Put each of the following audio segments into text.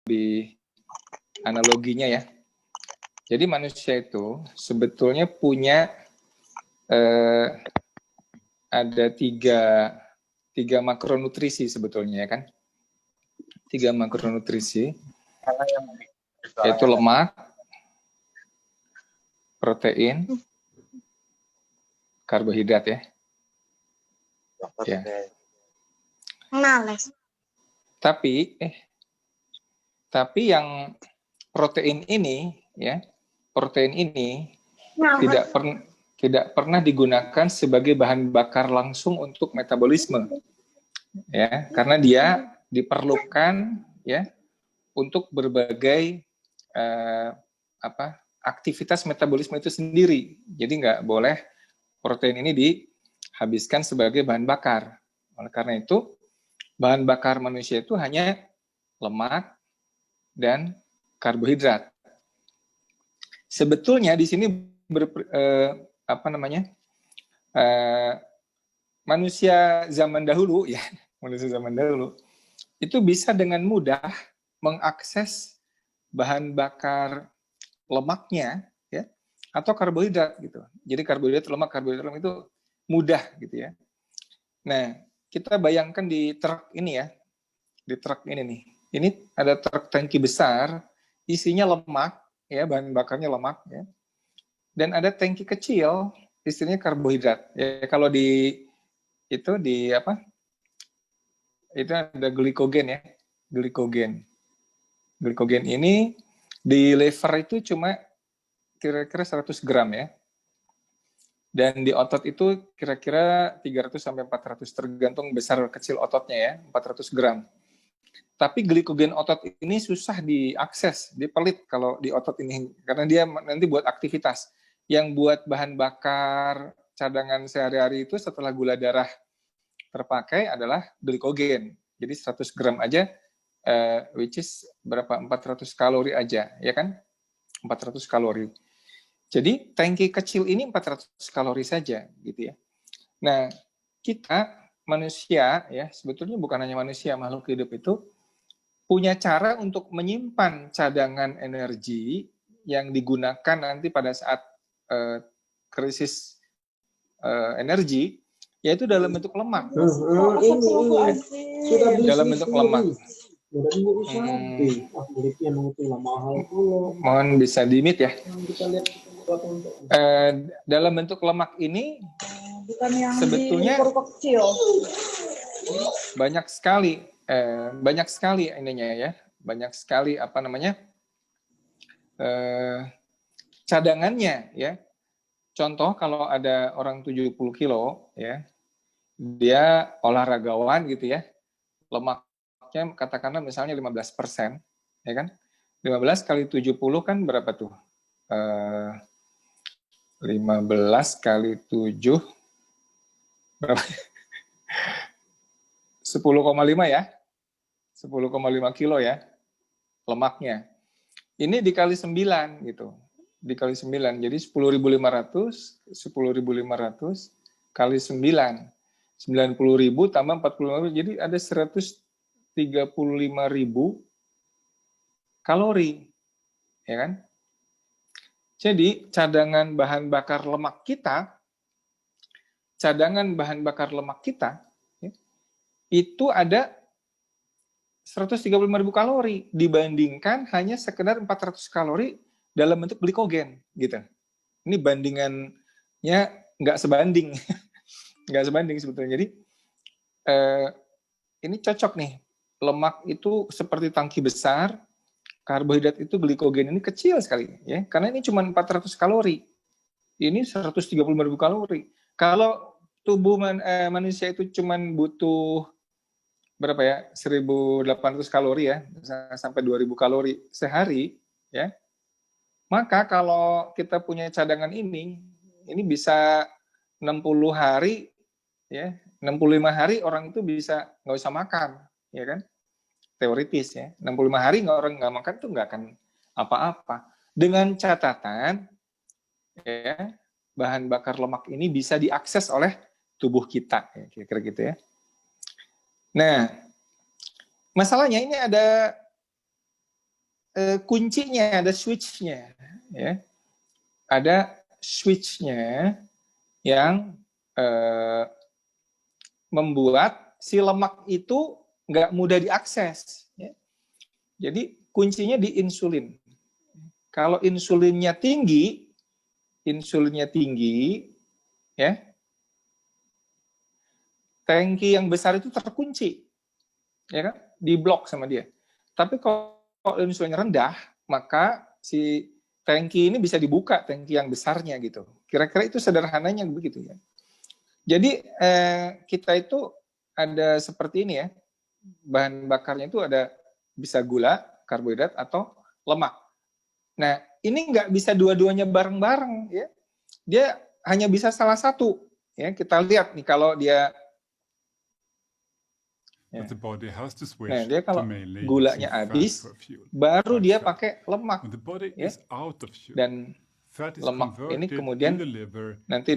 lebih analoginya ya. Jadi manusia itu sebetulnya punya ada tiga makronutrisi sebetulnya ya kan. 3 makronutrisi, yaitu lemak, protein, karbohidrat ya. Ya. Males. Tapi yang protein ini ya, tidak pernah digunakan sebagai bahan bakar langsung untuk metabolisme. Ya, karena dia diperlukan ya untuk berbagai aktivitas metabolisme itu sendiri. Jadi nggak boleh protein ini dihabiskan sebagai bahan bakar. Oleh karena itu, bahan bakar manusia itu hanya lemak dan karbohidrat. Sebetulnya di sini manusia zaman dahulu ya, itu bisa dengan mudah mengakses bahan bakar lemaknya ya atau karbohidrat gitu. Jadi karbohidrat lemak itu mudah gitu ya. Nah, kita bayangkan di truk ini ya. Di truk ini nih. Ini ada truk tangki besar, isinya lemak ya, bahan bakarnya lemak ya. Dan ada tangki kecil, isinya karbohidrat. Ya kalau itu ada glikogen ya. Glikogen ini di liver itu cuma kira-kira 100 gram ya. Dan di otot itu kira-kira 300 sampai 400 tergantung besar kecil ototnya ya, 400 gram. Tapi glikogen otot ini susah diakses, dipelit kalau di otot ini karena dia nanti buat aktivitas. Yang buat bahan bakar cadangan sehari-hari itu setelah gula darah terpakai adalah glikogen. Jadi 100 gram aja which is berapa 400 kalori aja, ya kan? 400 kalori. Jadi tangki kecil ini 400 kalori saja gitu ya. Nah, kita manusia ya, sebetulnya bukan hanya manusia, makhluk hidup itu punya cara untuk menyimpan cadangan energi yang digunakan nanti pada saat krisis energi, yaitu dalam bentuk lemak. Dalam bentuk lemak. Mohon bisa di-mute ya. Dalam bentuk lemak ini sebetulnya banyak sekali ininya ya, banyak sekali cadangannya ya. Contoh kalau ada orang 70 kilo ya, dia olahragawan gitu ya, lemaknya katakanlah misalnya 15%, ya kan? 15 kali 70 kan berapa tuh? 15 kali 7 berapa? 10,5 ya. 10,5 kilo ya lemaknya. Ini dikali 9 gitu. Dikali 9. Jadi 10.500 kali 9. 90.000 tambah 45.000 jadi ada 135.000 kalori. Ya kan? Jadi cadangan bahan bakar lemak kita ya, itu ada 135.000 kalori dibandingkan hanya sekedar 400 kalori dalam bentuk glikogen gitu. Ini bandingannya nggak sebanding, nggak sebanding sebetulnya. Jadi ini cocok nih, lemak itu seperti tangki besar, karbohidrat itu glikogen ini kecil sekali ya, karena ini cuma 400 kalori. Ini 135.000 kalori. Kalau tubuh manusia itu cuma butuh berapa ya, 1.800 kalori ya, sampai 2.000 kalori sehari ya. Maka kalau kita punya cadangan ini bisa 60 hari ya, 65 hari orang itu bisa nggak usah makan, ya kan? Teoritis ya, 65 hari orang nggak makan tuh nggak akan apa-apa. Dengan catatan ya, bahan bakar lemak ini bisa diakses oleh tubuh kita, ya, kira-kira gitu ya. Nah, masalahnya ini ada kuncinya, ada switch-nya, ya. Ada switch-nya yang membuat si lemak itu nggak mudah diakses. Ya. Jadi kuncinya di insulin. Kalau insulinnya tinggi, ya, tangki yang besar itu terkunci, ya kan, diblok sama dia. Tapi kalau insulinnya rendah, maka si tangki ini bisa dibuka, tangki yang besarnya gitu. Kira-kira itu sederhananya begitu ya. Jadi kita itu ada seperti ini ya, bahan bakarnya itu ada bisa gula, karbohidrat atau lemak. Nah, ini nggak bisa dua-duanya bareng-bareng ya. Dia hanya bisa salah satu. Ya, kita lihat nih kalau dia ya. Nah, dia kalau gulanya habis, baru dia pakai lemak. Ya. Dan lemak ini kemudian nanti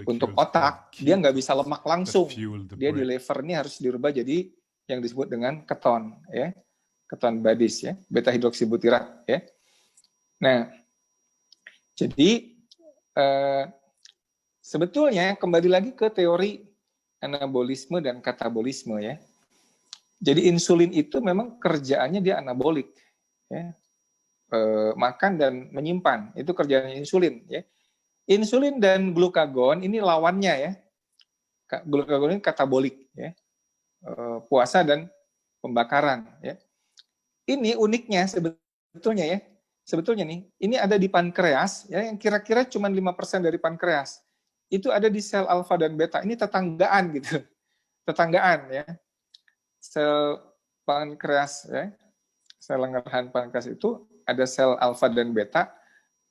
untuk otak, dia nggak bisa lemak langsung. Dia di liver ini harus dirubah jadi yang disebut dengan keton. Ya. Keton badis, ya, beta hidroksibutirat. Ya. Nah, jadi sebetulnya kembali lagi ke teori anabolisme dan katabolisme ya. Jadi insulin itu memang kerjaannya dia anabolik, ya. Makan dan menyimpan itu kerjaannya insulin. Ya. Insulin dan glukagon ini lawannya ya. Glukagon ini katabolik, ya. Puasa dan pembakaran. Ya. Ini uniknya sebetulnya ya. Sebetulnya nih, ini ada di pankreas, ya, yang kira-kira cuma 5% dari pankreas. Itu ada di sel alfa dan beta. Ini tetanggaan gitu. Tetanggaan ya. Sel pankreas ya. Sel Langerhans pankreas itu ada sel alfa dan beta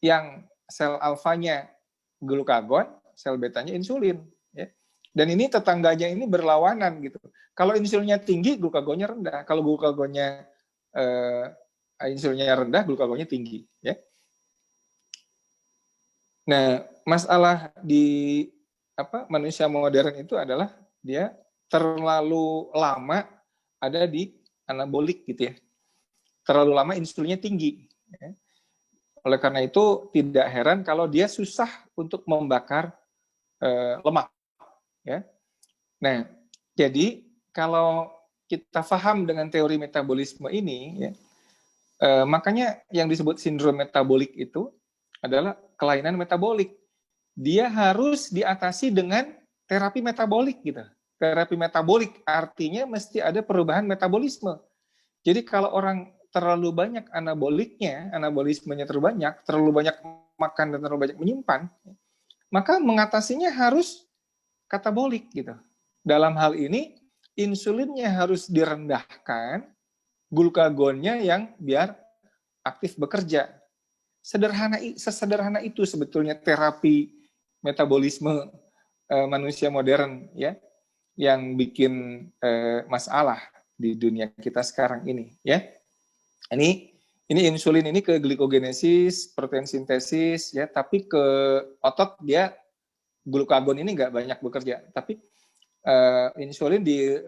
yang sel alfanya glukagon, sel betanya insulin ya. Dan ini tetangganya ini berlawanan gitu. Kalau insulinnya tinggi, glukagonnya rendah. Kalau glukagonnya insulinnya rendah, glukagonnya tinggi ya. Nah, masalah di manusia modern itu adalah dia terlalu lama ada di anabolik gitu ya. Terlalu lama insulinnya tinggi. Ya. Oleh karena itu tidak heran kalau dia susah untuk membakar lemak. Ya. Nah, jadi kalau kita paham dengan teori metabolisme ini, ya, makanya yang disebut sindrom metabolik itu adalah kelainan metabolik. Dia harus diatasi dengan terapi metabolik gitu. Terapi metabolik artinya mesti ada perubahan metabolisme. Jadi kalau orang terlalu banyak anabolismenya terlalu banyak makan dan terlalu banyak menyimpan, maka mengatasinya harus katabolik gitu. Dalam hal ini insulinnya harus direndahkan, glukagonnya yang biar aktif bekerja. Sesederhana itu sebetulnya terapi metabolisme manusia modern ya, yang bikin masalah di dunia kita sekarang ini ya. Ini insulin ini ke glikogenesis, protein sintesis ya, tapi ke otot dia glukagon ini nggak banyak bekerja. Tapi insulin di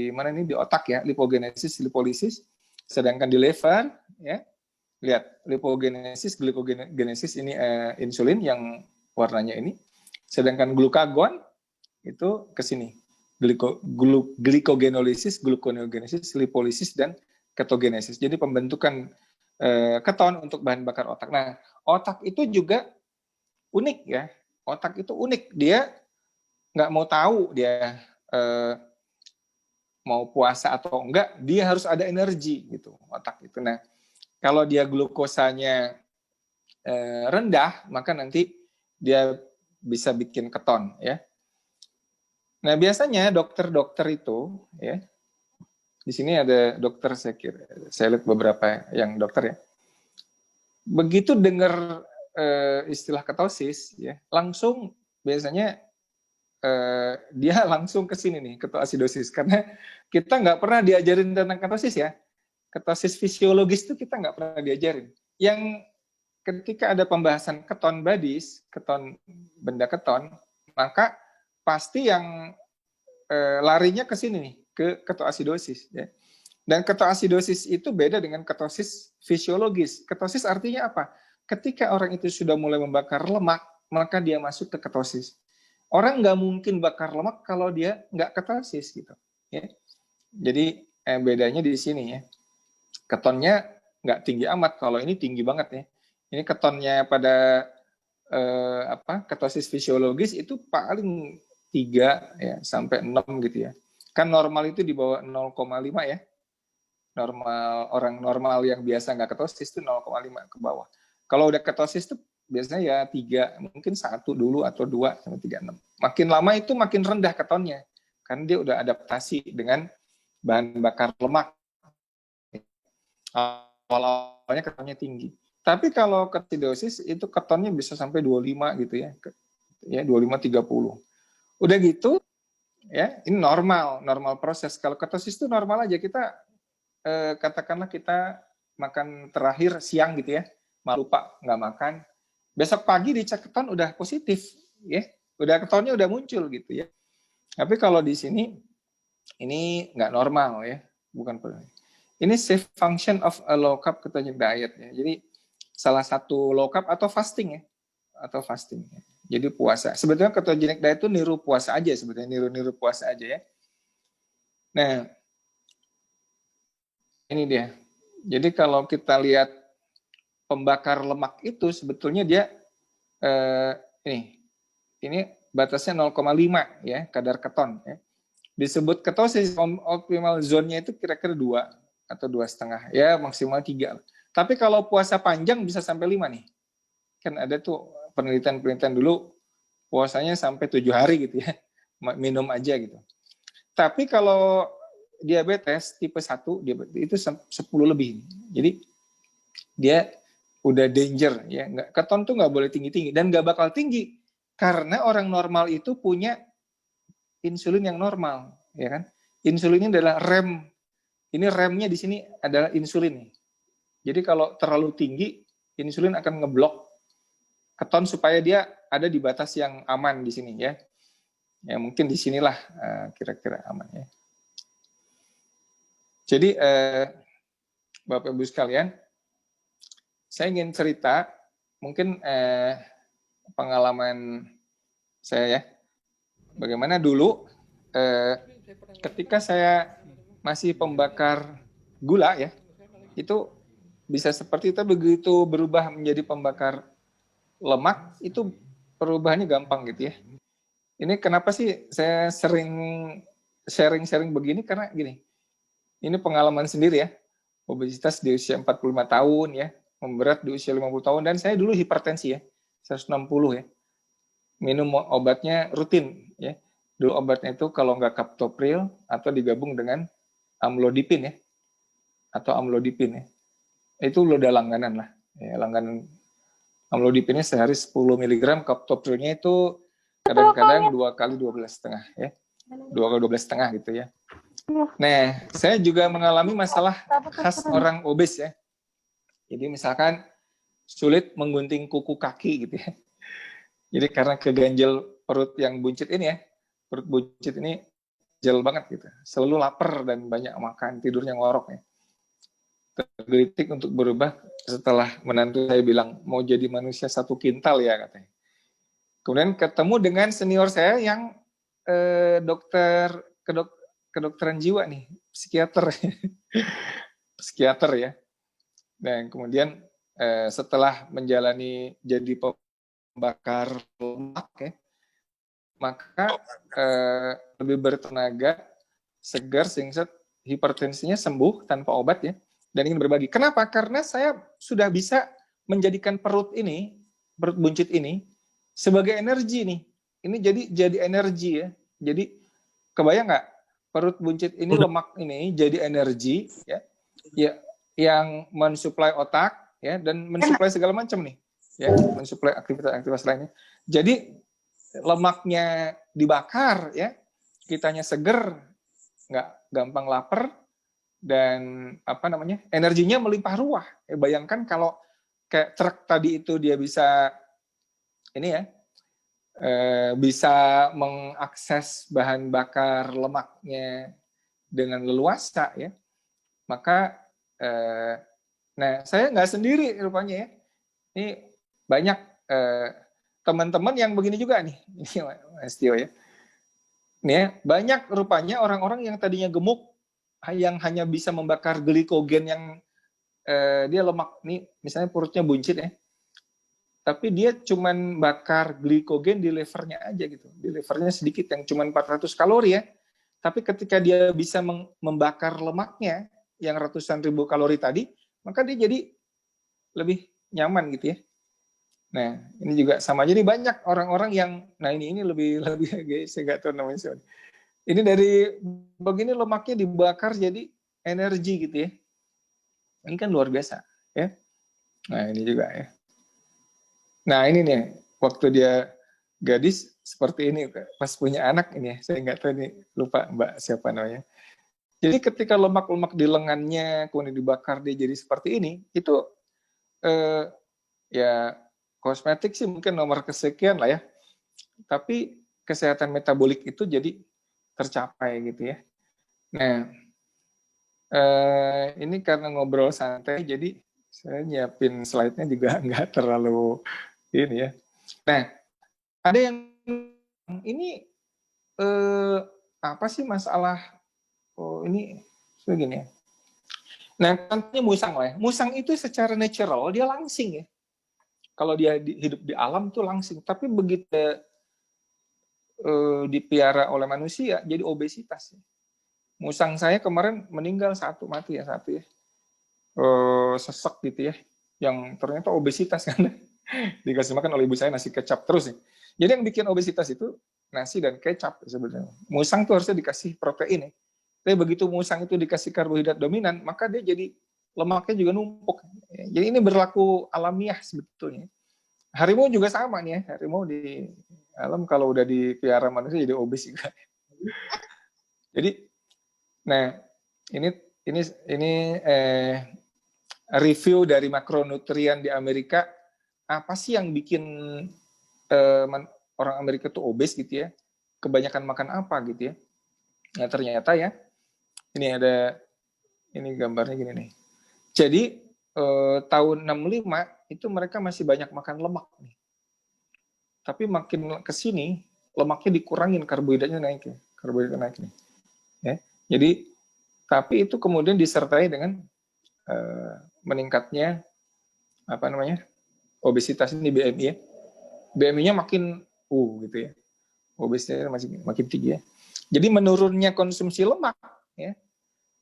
mana ini, di otak ya, lipogenesis, lipolisis, sedangkan di liver ya, lihat lipogenesis, glikogenesis ini insulin yang warnanya ini, sedangkan glukagon itu ke sini, glikogenolysis, gluconeogenesis, lipolisis dan ketogenesis. Jadi pembentukan keton untuk bahan bakar otak. Nah, otak itu juga unik ya. Otak itu unik, dia nggak mau tahu dia mau puasa atau enggak, dia harus ada energi gitu otak itu. Nah, kalau dia glukosanya rendah, maka nanti dia bisa bikin keton ya. Nah, biasanya dokter-dokter itu ya, di sini ada dokter, saya lihat beberapa yang dokter ya. Begitu dengar istilah ketosis ya, langsung biasanya dia langsung ke sini nih, ketoasidosis, karena kita nggak pernah diajarin tentang ketosis ya. Ketosis fisiologis itu kita nggak pernah diajarin. Yang ketika ada pembahasan keton badis, keton benda keton, maka pasti yang larinya ke sini nih, ke ketoasidosis ya. Dan ketoasidosis itu beda dengan ketosis fisiologis. Ketosis artinya apa? Ketika orang itu sudah mulai membakar lemak, maka dia masuk ke ketosis. Orang nggak mungkin bakar lemak kalau dia nggak ketosis gitu. Ya. Jadi bedanya di sini ya. Ketonnya nggak tinggi amat, kalau ini tinggi banget ya. Ini ketonnya pada ketosis fisiologis itu paling 3 ya sampai 6 gitu ya. Kan normal itu di bawah 0,5 ya. Normal, orang normal yang biasa nggak ketosis itu 0,5 ke bawah. Kalau udah ketosis itu biasanya ya 3, mungkin 1 dulu atau 2 sampai 3,6. Makin lama itu makin rendah ketonnya. Karena dia udah adaptasi dengan bahan bakar lemak. Awal-awalnya ketonnya tinggi. Tapi kalau ketoasidosis itu ketonnya bisa sampai 25 gitu ya. Ya, 25 30. Udah gitu ya, ini normal proses. Kalau ketosis itu normal aja, kita katakanlah kita makan terakhir siang gitu ya, lupa nggak makan, besok pagi dicek keton udah positif ya, udah ketonnya udah muncul gitu ya. Tapi kalau di sini ini nggak normal ya, bukan. Ini safe function of a low carb ketogenic diet ya. Jadi salah satu low carb atau fasting ya, atau fasting. Jadi puasa. Sebetulnya ketogenic diet itu niru puasa aja sebetulnya, niru puasa aja ya. Nah, ini dia. Jadi kalau kita lihat pembakar lemak itu sebetulnya dia ini batasnya 0,5 ya, kadar keton ya. Disebut ketosis, optimal zone-nya itu kira-kira 2 atau 2,5 ya, maksimal 3. Tapi kalau puasa panjang bisa sampai 5 nih. Kan ada tuh penelitian dulu puasanya sampai 7 hari gitu ya. Minum aja gitu. Tapi kalau diabetes tipe 1 itu 10 lebih. Jadi dia udah danger ya. Keton tuh nggak boleh tinggi-tinggi dan nggak bakal tinggi karena orang normal itu punya insulin yang normal, ya kan? Insulin ini adalah rem. Ini remnya di sini adalah insulin nih. Jadi kalau terlalu tinggi, insulin akan ngeblok keton supaya dia ada di batas yang aman di sini ya. Ya mungkin di sinilah kira-kira aman ya. Jadi Bapak Ibu sekalian, saya ingin cerita mungkin pengalaman saya ya. Bagaimana dulu ketika saya masih pembakar gula ya, itu bisa seperti itu, begitu berubah menjadi pembakar lemak, itu perubahannya gampang gitu ya. Ini kenapa sih saya sering sharing begini, karena gini, ini pengalaman sendiri ya, obesitas di usia 45 tahun ya, memberat di usia 50 tahun, dan saya dulu hipertensi ya, 160 ya, minum obatnya rutin ya. Dulu obatnya itu kalau nggak captopril atau digabung dengan amlodipin ya, atau amlodipin ya. Itu udah langganan lah, ya, langganan amlodipinnya sehari 10 mg, captoprilnya itu kadang-kadang 2 kali 12,5 ya, 2 kali 12,5 gitu ya. Nah, saya juga mengalami masalah khas orang obes ya. Jadi misalkan sulit menggunting kuku kaki gitu ya. Jadi karena keganjel perut yang buncit ini ya, perut buncit ini jel banget gitu, selalu lapar dan banyak makan, tidurnya ngorok ya. Tergelitik untuk berubah setelah menantu saya bilang mau jadi manusia 1 kintal ya katanya. Kemudian ketemu dengan senior saya yang kedokteran jiwa nih, psikiater, psikiater ya. Dan kemudian setelah menjalani jadi pembakar lemak ya, maka lebih bertenaga, segar, sehingga hipertensinya sembuh tanpa obat ya, dan ingin berbagi. Kenapa? Karena saya sudah bisa menjadikan perut buncit ini sebagai energi nih. Ini jadi energi ya. Jadi kebayang nggak, perut buncit ini, lemak ini jadi energi ya, yang mensuplai otak ya, dan mensuplai segala macam nih ya, mensuplai aktivitas lainnya. Jadi lemaknya dibakar ya, kitanya seger, nggak gampang lapar, dan energinya melimpah ruah. Bayangkan kalau kayak truk tadi itu dia bisa ini ya, bisa mengakses bahan bakar lemaknya dengan leluasa ya. maka nah saya nggak sendiri rupanya ya. Ini banyak teman-teman yang begini juga nih, ini Mas Tio ya. Nih ya, banyak rupanya orang-orang yang tadinya gemuk, yang hanya bisa membakar glikogen yang dia lemak nih, misalnya perutnya buncit ya, tapi dia cuman bakar glikogen di levernya aja gitu, di levernya sedikit yang cuman 400 kalori ya, tapi ketika dia bisa membakar lemaknya yang ratusan ribu kalori tadi, maka dia jadi lebih nyaman gitu ya. Nah, ini juga sama. Jadi banyak orang-orang yang, nah ini lebih saya nggak tahu namanya siapa. Ini dari begini lemaknya dibakar jadi energi gitu ya. Ini kan luar biasa ya. Nah ini juga ya. Nah ini nih, waktu dia gadis seperti ini, pas punya anak ini ya, saya nggak tahu nih, lupa Mbak siapa namanya. Jadi ketika lemak-lemak di lengannya kemudian dibakar dia jadi seperti ini, itu ya kosmetik sih mungkin nomor kesekian lah ya. Tapi kesehatan metabolik itu jadi tercapai gitu ya. Nah, ini karena ngobrol santai, jadi saya nyiapin slide-nya juga nggak terlalu ini ya. Nah, ada yang ini apa sih masalah? Oh ini begini ya. Nah, contohnya musang lah ya. Musang itu secara natural dia langsing ya. Kalau dia hidup di alam tuh langsing. Tapi begitu dipiara oleh manusia jadi obesitas. Musang saya kemarin meninggal mati ya satu ya. Sesek gitu ya. Yang ternyata obesitas kan. Dikasih makan oleh ibu saya nasi kecap terus nih. Jadi yang bikin obesitas itu nasi dan kecap sebenarnya. Musang tuh harusnya dikasih protein ya. Tapi begitu musang itu dikasih karbohidrat dominan, maka dia jadi lemaknya juga numpuk. Jadi ini berlaku alamiah sebetulnya. Harimau juga sama nih ya. Harimau di alam kalau udah dipiara manusia jadi obes juga. Jadi, nah ini review dari makronutrien di Amerika. Apa sih yang bikin orang Amerika tuh obes gitu ya? Kebanyakan makan apa gitu ya? Nah ternyata ya, ini gambarnya gini nih. Jadi tahun 65 itu mereka masih banyak makan lemak nih. Tapi makin ke sini lemaknya dikurangin, karbohidratnya naik ya. Karbohidratnya naik nih. Ya. Jadi tapi itu kemudian disertai dengan meningkatnya apa namanya? Obesitas ini BMI ya. BMI-nya makin gitu ya. Obesitasnya makin tinggi ya. Jadi menurunnya konsumsi lemak ya.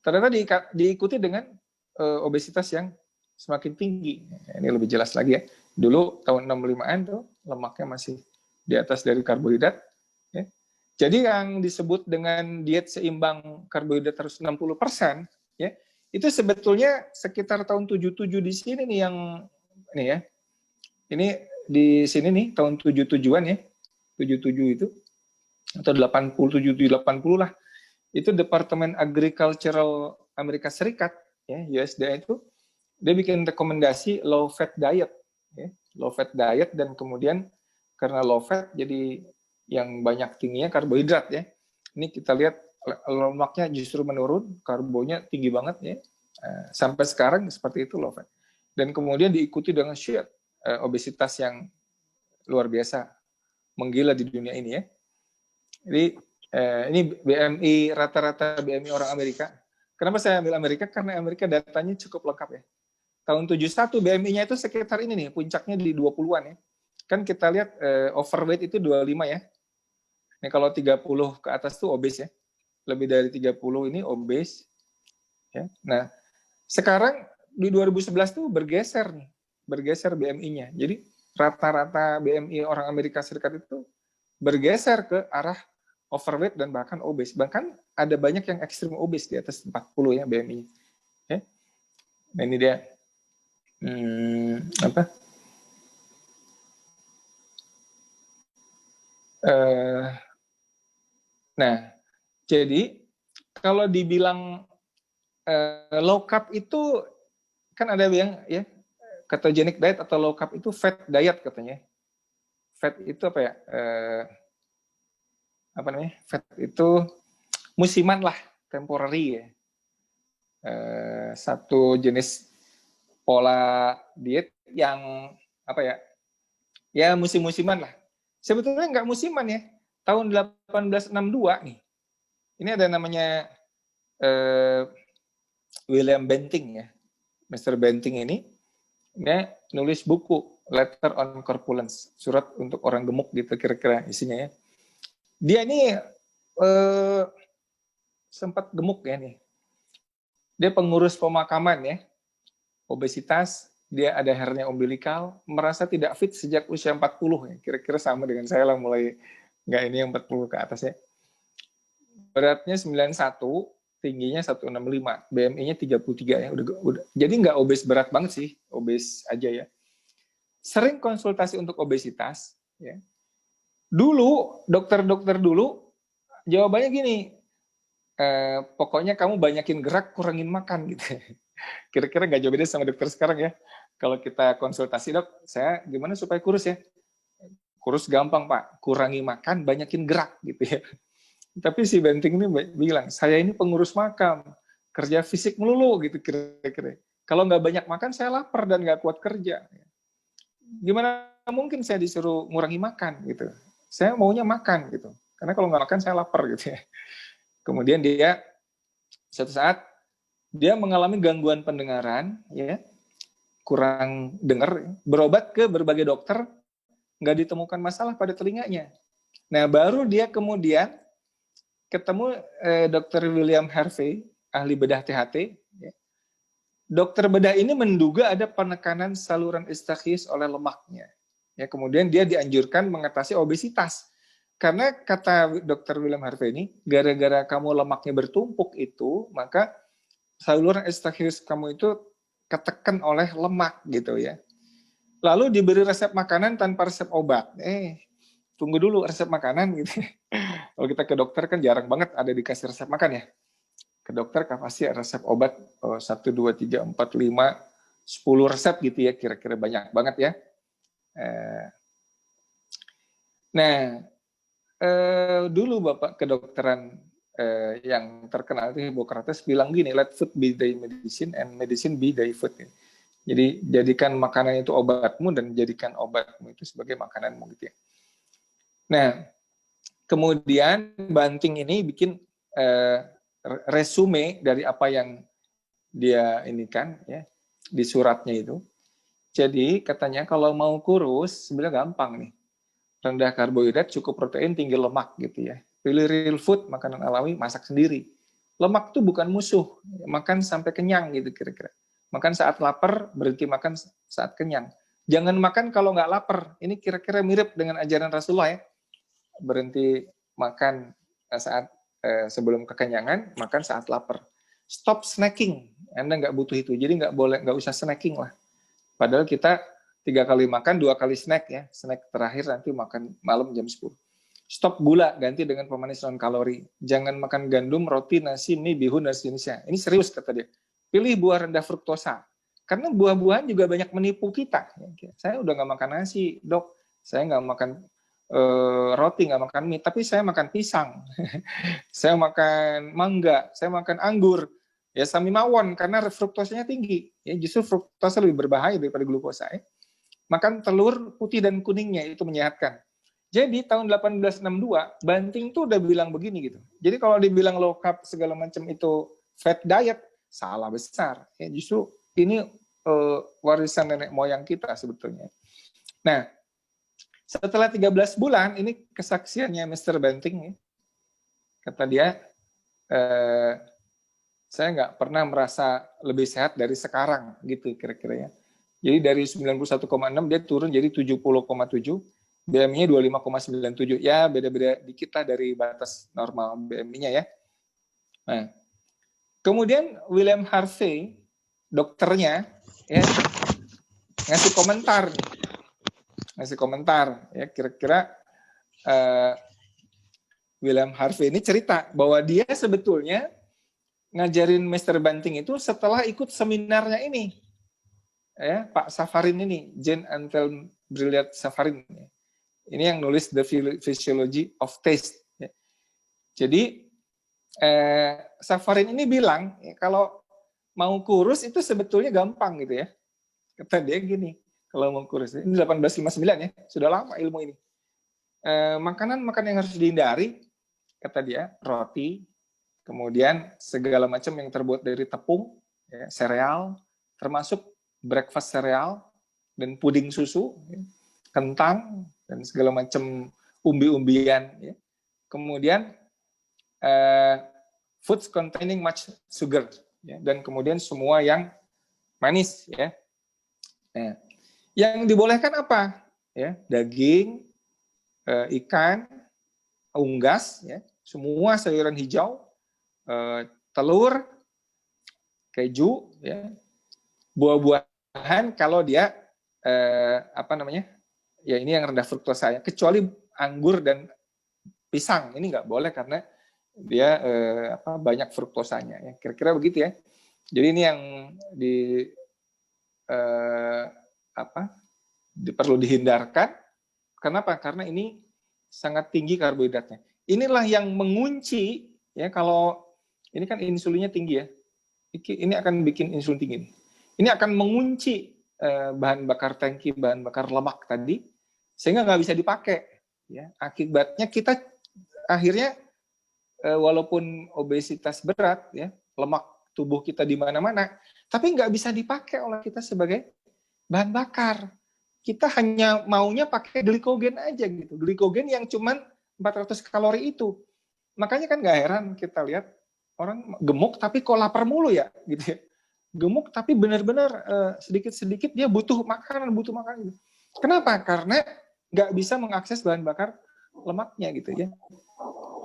Ternyata diikuti dengan obesitas yang semakin tinggi. Ini lebih jelas lagi ya. Dulu tahun 65-an tuh lemaknya masih di atas dari karbohidrat. Ya. Jadi yang disebut dengan diet seimbang karbohidrat harus 60%, ya, itu sebetulnya sekitar tahun 77 di sini nih yang ini ya. Ini di sini nih tahun 77-an ya. 77 itu atau 87 80 lah. Itu Departemen Agricultural Amerika Serikat ya, USDA itu dia bikin rekomendasi low fat diet ya, low fat diet, dan kemudian karena low fat jadi yang banyak tingginya karbohidrat ya. Ini kita lihat lemaknya justru menurun, karbonya tinggi banget ya. Sampai sekarang seperti itu low fat. Dan kemudian diikuti dengan obesitas yang luar biasa, menggila di dunia ini ya. Jadi ini BMI, rata-rata BMI orang Amerika. Kenapa saya ambil Amerika? Karena Amerika datanya cukup lengkap ya. Tahun 71 BMI-nya itu sekitar ini nih, puncaknya di 20-an ya. Kan kita lihat overweight itu 25 ya. Nah, kalau 30 ke atas tuh obes ya. Lebih dari 30 ini obes. Ya. Nah, sekarang di 2011 tuh bergeser nih. Bergeser BMI-nya. Jadi rata-rata BMI orang Amerika Serikat itu bergeser ke arah overweight dan bahkan obes. Bahkan ada banyak yang ekstrim obes di atas 40 ya BMI. Ya. Nah, ini dia. Apa? Nah, jadi kalau dibilang low carb itu kan ada yang ya ketogenic diet atau low carb itu fat diet katanya. Fat itu apa ya? Apa namanya? Fat itu musiman lah, temporary ya. satu jenis pola diet yang apa ya? Ya musim-musiman lah. Sebetulnya nggak musiman ya. Tahun 1862 nih. Ini ada namanya William Benting ya. Mr. Benting ini dia nulis buku Letter on Corpulence, surat untuk orang gemuk gitu kira-kira isinya ya. Dia ini sempat gemuk ya nih. Dia pengurus pemakaman ya, obesitas, dia ada hernia umbilikal, merasa tidak fit sejak usia 40 ya. Kira-kira sama dengan saya lah, mulai nggak ini yang 40 ke atas ya. Beratnya 91, tingginya 165, BMI-nya 33 ya. Udah. Jadi nggak obes berat banget sih, obes aja ya. Sering konsultasi untuk obesitas ya. Dulu dokter-dokter dulu jawabannya gini, pokoknya kamu banyakin gerak, kurangin makan gitu. Kira-kira nggak jauh beda sama dokter sekarang ya. Kalau kita konsultasi, dok, saya gimana supaya kurus ya? Kurus gampang Pak, kurangi makan, banyakin gerak gitu ya. Tapi si Benting ini bilang, saya ini pengurus makam, kerja fisik melulu gitu kira-kira. Kalau nggak banyak makan, saya lapar dan nggak kuat kerja. Gimana mungkin saya disuruh ngurangi makan gitu? Saya maunya makan gitu. Karena kalau nggak makan, saya lapar gitu ya. Kemudian dia suatu saat dia mengalami gangguan pendengaran, ya, kurang dengar, berobat ke berbagai dokter, nggak ditemukan masalah pada telinganya. Nah, baru dia kemudian ketemu Dr. William Harvey, ahli bedah THT. Ya. Dokter bedah ini menduga ada penekanan saluran istachius oleh lemaknya. Ya, kemudian dia dianjurkan mengatasi obesitas. Karena kata Dr. William Harvey ini, gara-gara kamu lemaknya bertumpuk itu, maka saluran istachius kamu itu ketekan oleh lemak gitu ya. Lalu diberi resep makanan tanpa resep obat. Tunggu dulu resep makanan gitu. Kalau kita ke dokter kan jarang banget ada dikasih resep makan ya. Ke dokter kan pasti resep obat 1, 2, 3, 4, 5, 10 resep gitu ya, kira-kira banyak banget ya. Nah, dulu Bapak kedokteran yang terkenal itu Hippocrates bilang gini, let food be thy medicine and medicine be thy food. Jadi jadikan makanan itu obatmu dan jadikan obatmu itu sebagai makananmu gitu ya. Nah, kemudian Banting ini bikin resume dari apa yang dia ini kan ya di suratnya itu. Jadi katanya kalau mau kurus sebenarnya gampang nih. Rendah karbohidrat, cukup protein, tinggi lemak gitu ya. Pilih real food, makanan alami, masak sendiri. Lemak tuh bukan musuh, makan sampai kenyang gitu kira-kira. Makan saat lapar, berhenti makan saat kenyang. Jangan makan kalau nggak lapar. Ini kira-kira mirip dengan ajaran Rasulullah ya. Berhenti makan saat sebelum kekenyangan, makan saat lapar. Stop snacking. Anda nggak butuh itu. Jadi nggak usah snacking lah. Padahal kita 3 kali makan, 2 kali snack ya. Snack terakhir nanti makan malam jam 10. Stop gula, ganti dengan pemanis non kalori. Jangan makan gandum, roti, nasi, mie, bihun, dan sejenisnya. Ini serius kata dia. Pilih buah rendah fruktosa. Karena buah-buahan juga banyak menipu kita. Saya udah nggak makan nasi, dok. Saya nggak makan roti, nggak makan mie. Tapi saya makan pisang. Saya makan mangga. Saya makan anggur. Ya sami mawon, karena fruktosanya tinggi. Ya, justru fruktosa lebih berbahaya daripada glukosa. Ya. Makan telur putih dan kuningnya, itu menyehatkan. Jadi tahun 1862, Banting tuh udah bilang begini gitu. Jadi kalau dibilang low carb segala macam itu fat diet, salah besar. Ya, justru ini warisan nenek moyang kita sebetulnya. Nah, setelah 13 bulan, ini kesaksiannya Mr. Banting. Ya. Kata dia, saya nggak pernah merasa lebih sehat dari sekarang, gitu kira-kira ya. Jadi dari 91,6 dia turun jadi 70,7, BMI-nya 25,97. Ya beda-beda dikit lah dari batas normal BMI-nya ya. Nah, kemudian William Harvey, dokternya, ya, ngasih komentar, ya kira-kira William Harvey ini cerita bahwa dia sebetulnya ngajarin Mr. Banting itu setelah ikut seminarnya ini. Ya, Pak Safarin ini, Jane Antel Brilliant Safarin. Ini yang nulis The Physiology of Taste. Ya. Jadi, Safarin ini bilang, ya, kalau mau kurus itu sebetulnya gampang gitu ya. Kata dia gini, kalau mau kurus, ini 1859 ya, sudah lama ilmu ini. Makanan yang harus dihindari, kata dia, roti, kemudian segala macam yang terbuat dari tepung, ya, sereal, termasuk breakfast sereal, dan puding susu, ya, kentang, dan segala macam umbi-umbian. Ya. Kemudian, foods containing much sugar, ya, dan kemudian semua yang manis. Ya. Nah, yang dibolehkan apa? Ya, daging, ikan, unggas, ya, semua sayuran hijau, telur, keju, ya, buah-buahan kalau dia ya ini yang rendah fruktosa, kecuali anggur dan pisang ini nggak boleh karena dia banyak fruktosanya. Ya. Kira-kira begitu ya. Jadi ini yang perlu dihindarkan. Kenapa? Karena ini sangat tinggi karbohidratnya. Inilah yang mengunci ya kalau ini kan insulinnya tinggi ya. Ini akan bikin insulin tinggi. Ini akan mengunci bahan bakar tangki, bahan bakar lemak tadi sehingga nggak bisa dipakai. Ya. Akibatnya kita akhirnya walaupun obesitas berat, ya lemak tubuh kita di mana-mana, tapi nggak bisa dipakai oleh kita sebagai bahan bakar. Kita hanya maunya pakai glikogen aja gitu. Glikogen yang cuman 400 kalori itu. Makanya kan nggak heran kita lihat orang gemuk tapi kok lapar mulu ya gitu ya. Gemuk tapi benar-benar sedikit-sedikit dia butuh makanan gitu. Kenapa? Karena nggak bisa mengakses bahan bakar lemaknya gitu ya.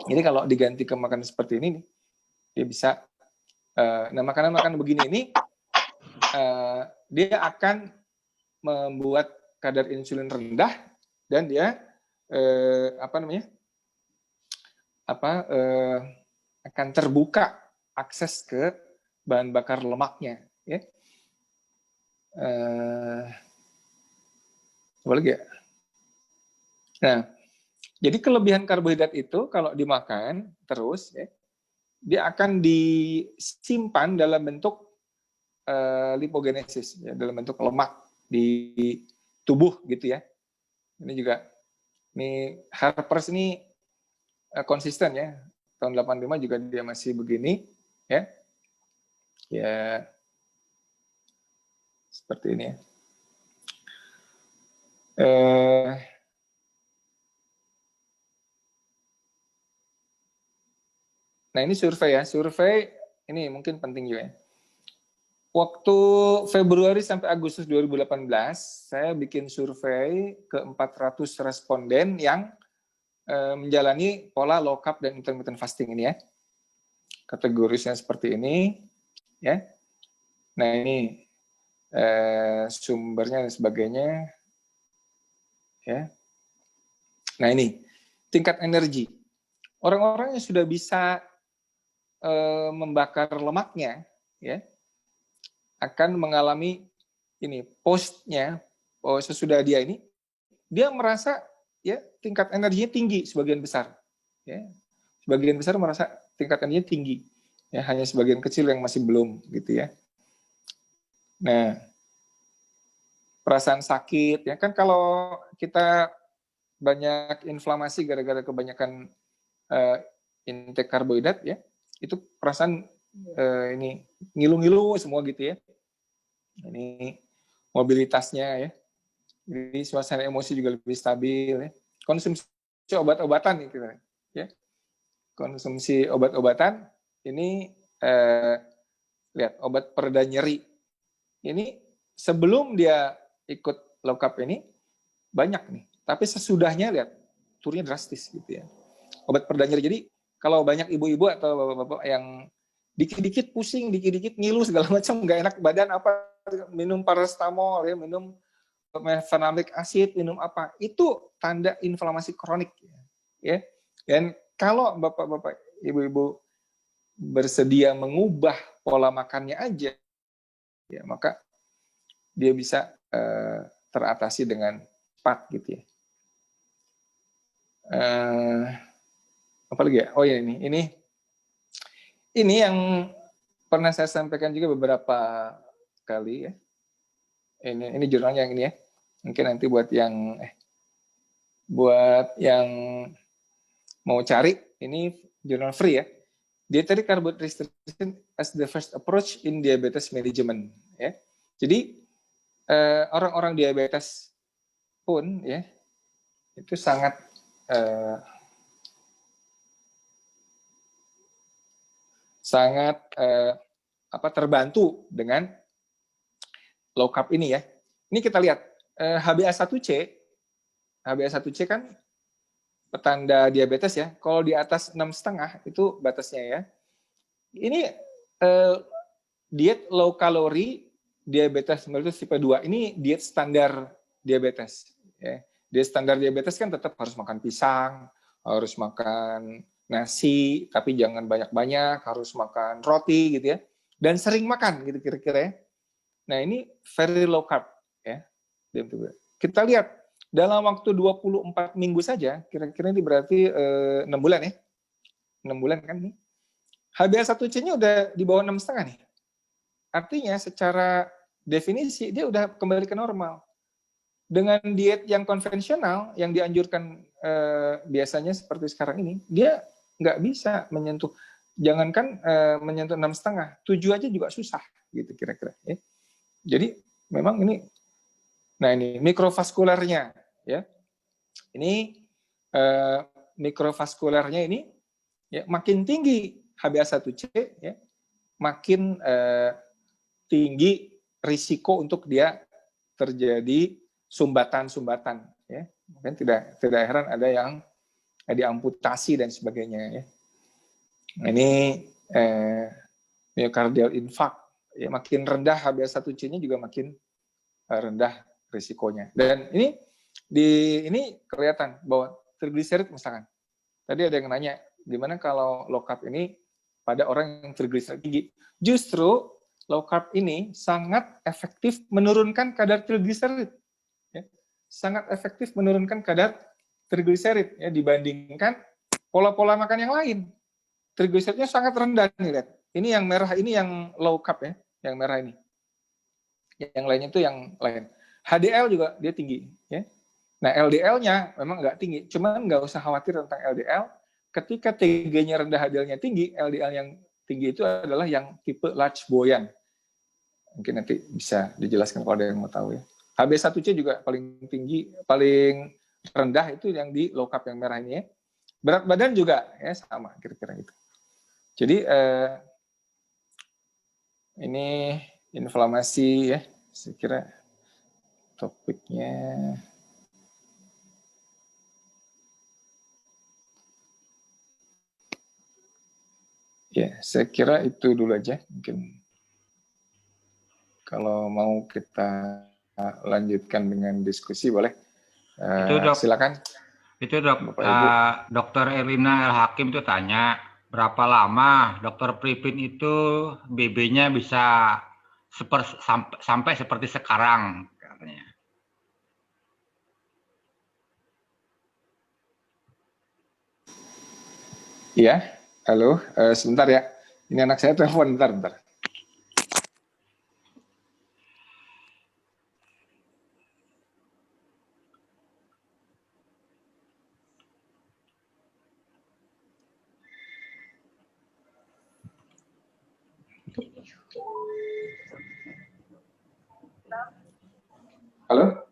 Jadi kalau diganti ke makanan seperti ini, dia bisa. Nah makanan-makanan begini ini dia akan membuat kadar insulin rendah dan dia akan terbuka akses ke bahan bakar lemaknya. Ya. Apa lagi ya? Nah, jadi kelebihan karbohidrat itu kalau dimakan terus, ya, dia akan disimpan dalam bentuk lipogenesis, ya, dalam bentuk lemak di tubuh gitu ya. Ini juga, ini Harpers ini konsisten ya. Tahun 85 juga dia masih begini, ya. Ya, seperti ini ya. Nah ini survei ya, survei ini mungkin penting juga ya. Waktu Februari sampai Agustus 2018, saya bikin survei ke 400 responden yang menjalani pola low carb dan intermittent fasting ini ya. Kategorisnya seperti ini, ya. Nah ini sumbernya dan sebagainya, ya. Nah ini tingkat energi. Orang-orang yang sudah bisa membakar lemaknya, ya, akan mengalami ini postnya sesudah dia ini, dia merasa ya tingkat energinya tinggi sebagian besar, ya. Sebagian besar merasa tingkat energinya tinggi, ya hanya sebagian kecil yang masih belum gitu ya. Nah, perasaan sakit ya kan kalau kita banyak inflamasi gara-gara kebanyakan intake karbohidrat ya, itu perasaan ini ngilu-ngilu semua gitu ya. Ini mobilitasnya ya. Jadi suasana emosi juga lebih stabil ya. Konsumsi obat-obatan gitu ya. Konsumsi obat-obatan ini lihat obat pereda nyeri. Ini sebelum dia ikut low carb ini banyak nih. Tapi sesudahnya lihat turunnya drastis gitu ya. Obat pereda nyeri. Jadi kalau banyak ibu-ibu atau bapak-bapak yang dikit-dikit pusing, dikit-dikit ngilu segala macam nggak enak badan apa, minum paracetamol ya, minum mefenamic acid, minum apa, itu tanda inflamasi kronik ya. Dan kalau bapak-bapak ibu-ibu bersedia mengubah pola makannya aja ya, maka dia bisa teratasi dengan cepat gitu ya. Apa lagi ya? Oh ya ini yang pernah saya sampaikan juga beberapa kali ya. Ini jurnalnya yang ini ya. Mungkin nanti buat yang mau cari, ini jurnal free ya. Dietary carbohydrate restriction as the first approach in diabetes management ya. Jadi orang-orang diabetes pun ya itu sangat terbantu dengan low carb ini ya. Ini kita lihat HbA1c kan petanda diabetes ya. Kalau di atas 6,5 itu batasnya ya. Ini diet low kalori diabetes mellitus tipe 2 ini diet standar diabetes ya. Diet standar diabetes kan tetap harus makan pisang, harus makan nasi, tapi jangan banyak-banyak, harus makan roti gitu ya. Dan sering makan gitu kira-kira ya. Nah, ini very low carb ya. Kita lihat dalam waktu 24 minggu saja, kira-kira ini berarti 6 bulan ya. 6 bulan kan nih. HbA1c-nya udah di bawah 6,5 nih. Artinya secara definisi dia udah kembali ke normal. Dengan diet yang konvensional yang dianjurkan biasanya seperti sekarang ini, dia nggak bisa menyentuh, jangankan menyentuh 6,5, 7 aja juga susah gitu kira-kira. Ya. Jadi memang ini, nah ini mikrovaskularnya ya, ini mikrovaskularnya ini ya makin tinggi HbA1c ya, makin tinggi risiko untuk dia terjadi sumbatan-sumbatan ya. Mungkin tidak heran ada yang diamputasi dan sebagainya ya. Ini myocardial infarct ya, makin rendah HbA1c-nya juga makin rendah risikonya. Dan ini kelihatan bahwa trigliserid misalkan. Tadi ada yang nanya, gimana kalau low carb ini pada orang yang trigliserid tinggi? Justru low carb ini sangat efektif menurunkan kadar trigliserid. Ya. Sangat efektif menurunkan kadar trigliserid ya, dibandingkan pola-pola makan yang lain. Trigliseridnya sangat rendah nih, lihat. Ini yang merah ini yang low carb ya, yang merah ini. Yang lainnya itu yang lain. HDL juga dia tinggi ya. Nah, LDL-nya memang nggak tinggi, cuman nggak usah khawatir tentang LDL. Ketika TG-nya rendah, HDL-nya tinggi, LDL yang tinggi itu adalah yang tipe large buoyant. Mungkin nanti bisa dijelaskan kalau ada yang mau tahu ya. HbA1c juga paling tinggi, paling rendah itu yang di low carb yang merah ini ya. Berat badan juga ya sama kira-kira gitu. Jadi ini inflamasi ya, saya kira topiknya. Ya, saya kira itu dulu aja. Mungkin kalau mau kita lanjutkan dengan diskusi boleh. Silakan. Itu Dokter Erlina El Hakim itu tanya, berapa lama Dokter Pripin itu BB-nya bisa sampai seperti sekarang katanya. Iya, halo, sebentar ya. Ini anak saya telepon, bentar. Halo?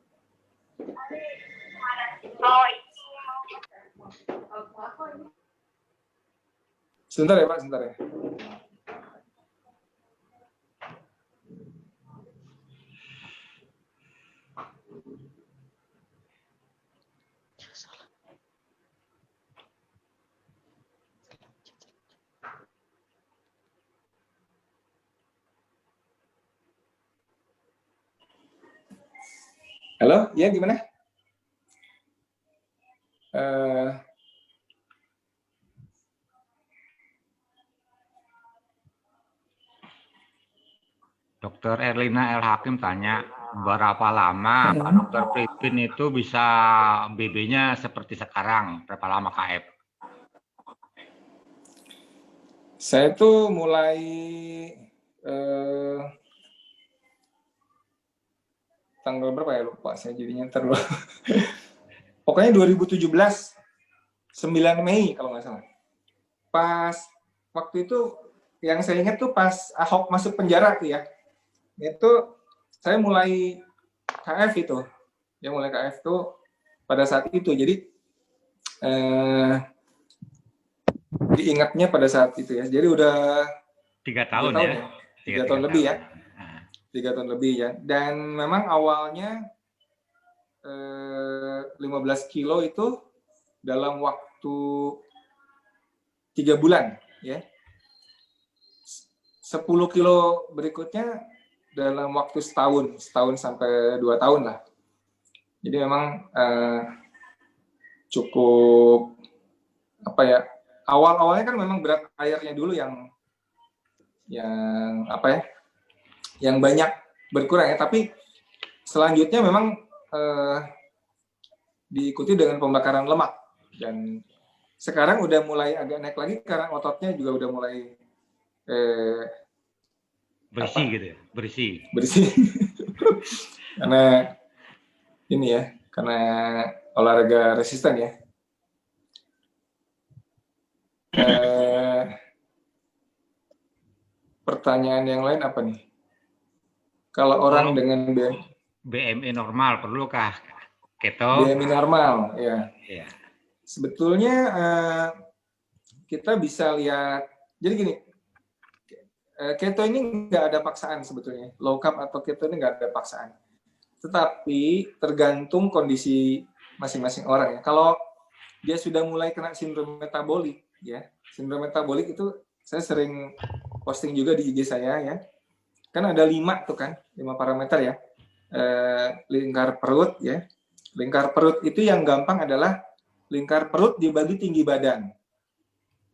Sebentar ya Pak, sebentar ya. Halo, ya gimana? Dokter Erlina El Hakim tanya, berapa lama Pak Dokter Pripin itu bisa BB-nya seperti sekarang? Berapa lama KF? Saya tuh mulai tanggal berapa ya, lupa saya jadinya terlalu. Pokoknya 2017 9 Mei kalau nggak salah. Pas waktu itu yang saya ingat tuh pas Ahok masuk penjara tuh ya. Itu saya mulai KF itu. Ya mulai KF tuh pada saat itu. Jadi diingatnya pada saat itu ya. Jadi udah 3 tahun ya. 3 tahun lebih ya. 3 tahun lebih ya. Dan memang awalnya 15 kilo itu dalam waktu 3 bulan ya. 10 kilo berikutnya dalam waktu setahun sampai 2 tahun lah. Jadi memang cukup apa ya, awalnya kan memang berat airnya dulu yang apa ya, yang banyak berkurang ya, tapi selanjutnya memang diikuti dengan pembakaran lemak, dan sekarang udah mulai agak naik lagi karena ototnya juga udah mulai bersih gitu ya, bersih karena ini ya, karena olahraga resisten ya. Pertanyaan yang lain apa nih? Kalau orang dengan BMI normal perlukah keto? BMI normal, ya. Sebetulnya kita bisa lihat. Jadi gini, keto ini nggak ada paksaan sebetulnya. Low carb atau keto ini nggak ada paksaan. Tetapi tergantung kondisi masing-masing orang ya. Kalau dia sudah mulai kena sindrom metabolik, ya. Sindrom metabolik itu saya sering posting juga di IG saya ya. Kan ada 5 tuh kan, 5 parameter ya. Lingkar perut ya. Lingkar perut itu yang gampang adalah lingkar perut dibagi tinggi badan.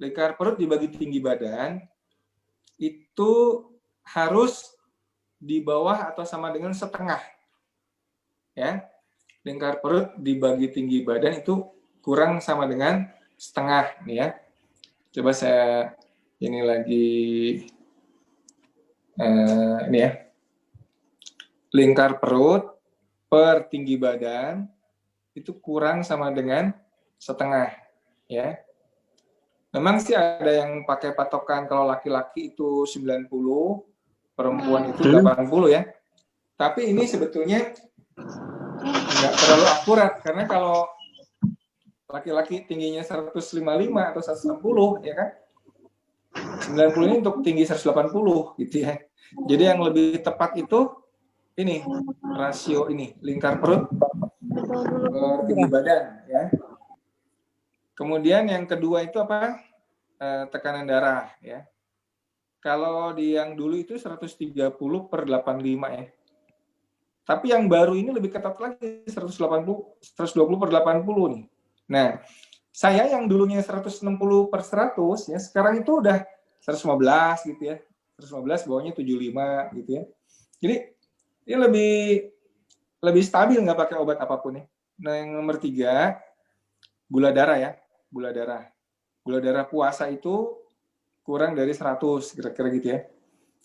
Lingkar perut dibagi tinggi badan itu harus di bawah atau sama dengan setengah. Ya. Lingkar perut dibagi tinggi badan itu kurang sama dengan setengah nih ya. Coba saya ini lagi ini ya. Lingkar perut per tinggi badan itu kurang sama dengan setengah ya. Memang sih ada yang pakai patokan kalau laki-laki itu 90, perempuan itu 80 ya. Tapi ini sebetulnya nggak terlalu akurat, karena kalau laki-laki tingginya 155 atau 160 ya kan, 90 ini untuk tinggi 180 gitu ya. Jadi yang lebih tepat itu ini rasio ini, lingkar perut per tinggi badan ya. Kemudian yang kedua itu apa? Tekanan darah ya. Kalau di yang dulu itu 130 per 85 ya. Tapi yang baru ini lebih ketat lagi, 120 per 80 nih. Nah, saya yang dulunya 160 per 100 ya, sekarang itu udah 115 gitu ya. 115 bawahnya 75 gitu ya. Jadi ini lebih stabil, nggak pakai obat apapun ya. Nah, yang nomor 3, gula darah ya. Gula darah puasa itu kurang dari 100 kira-kira gitu ya.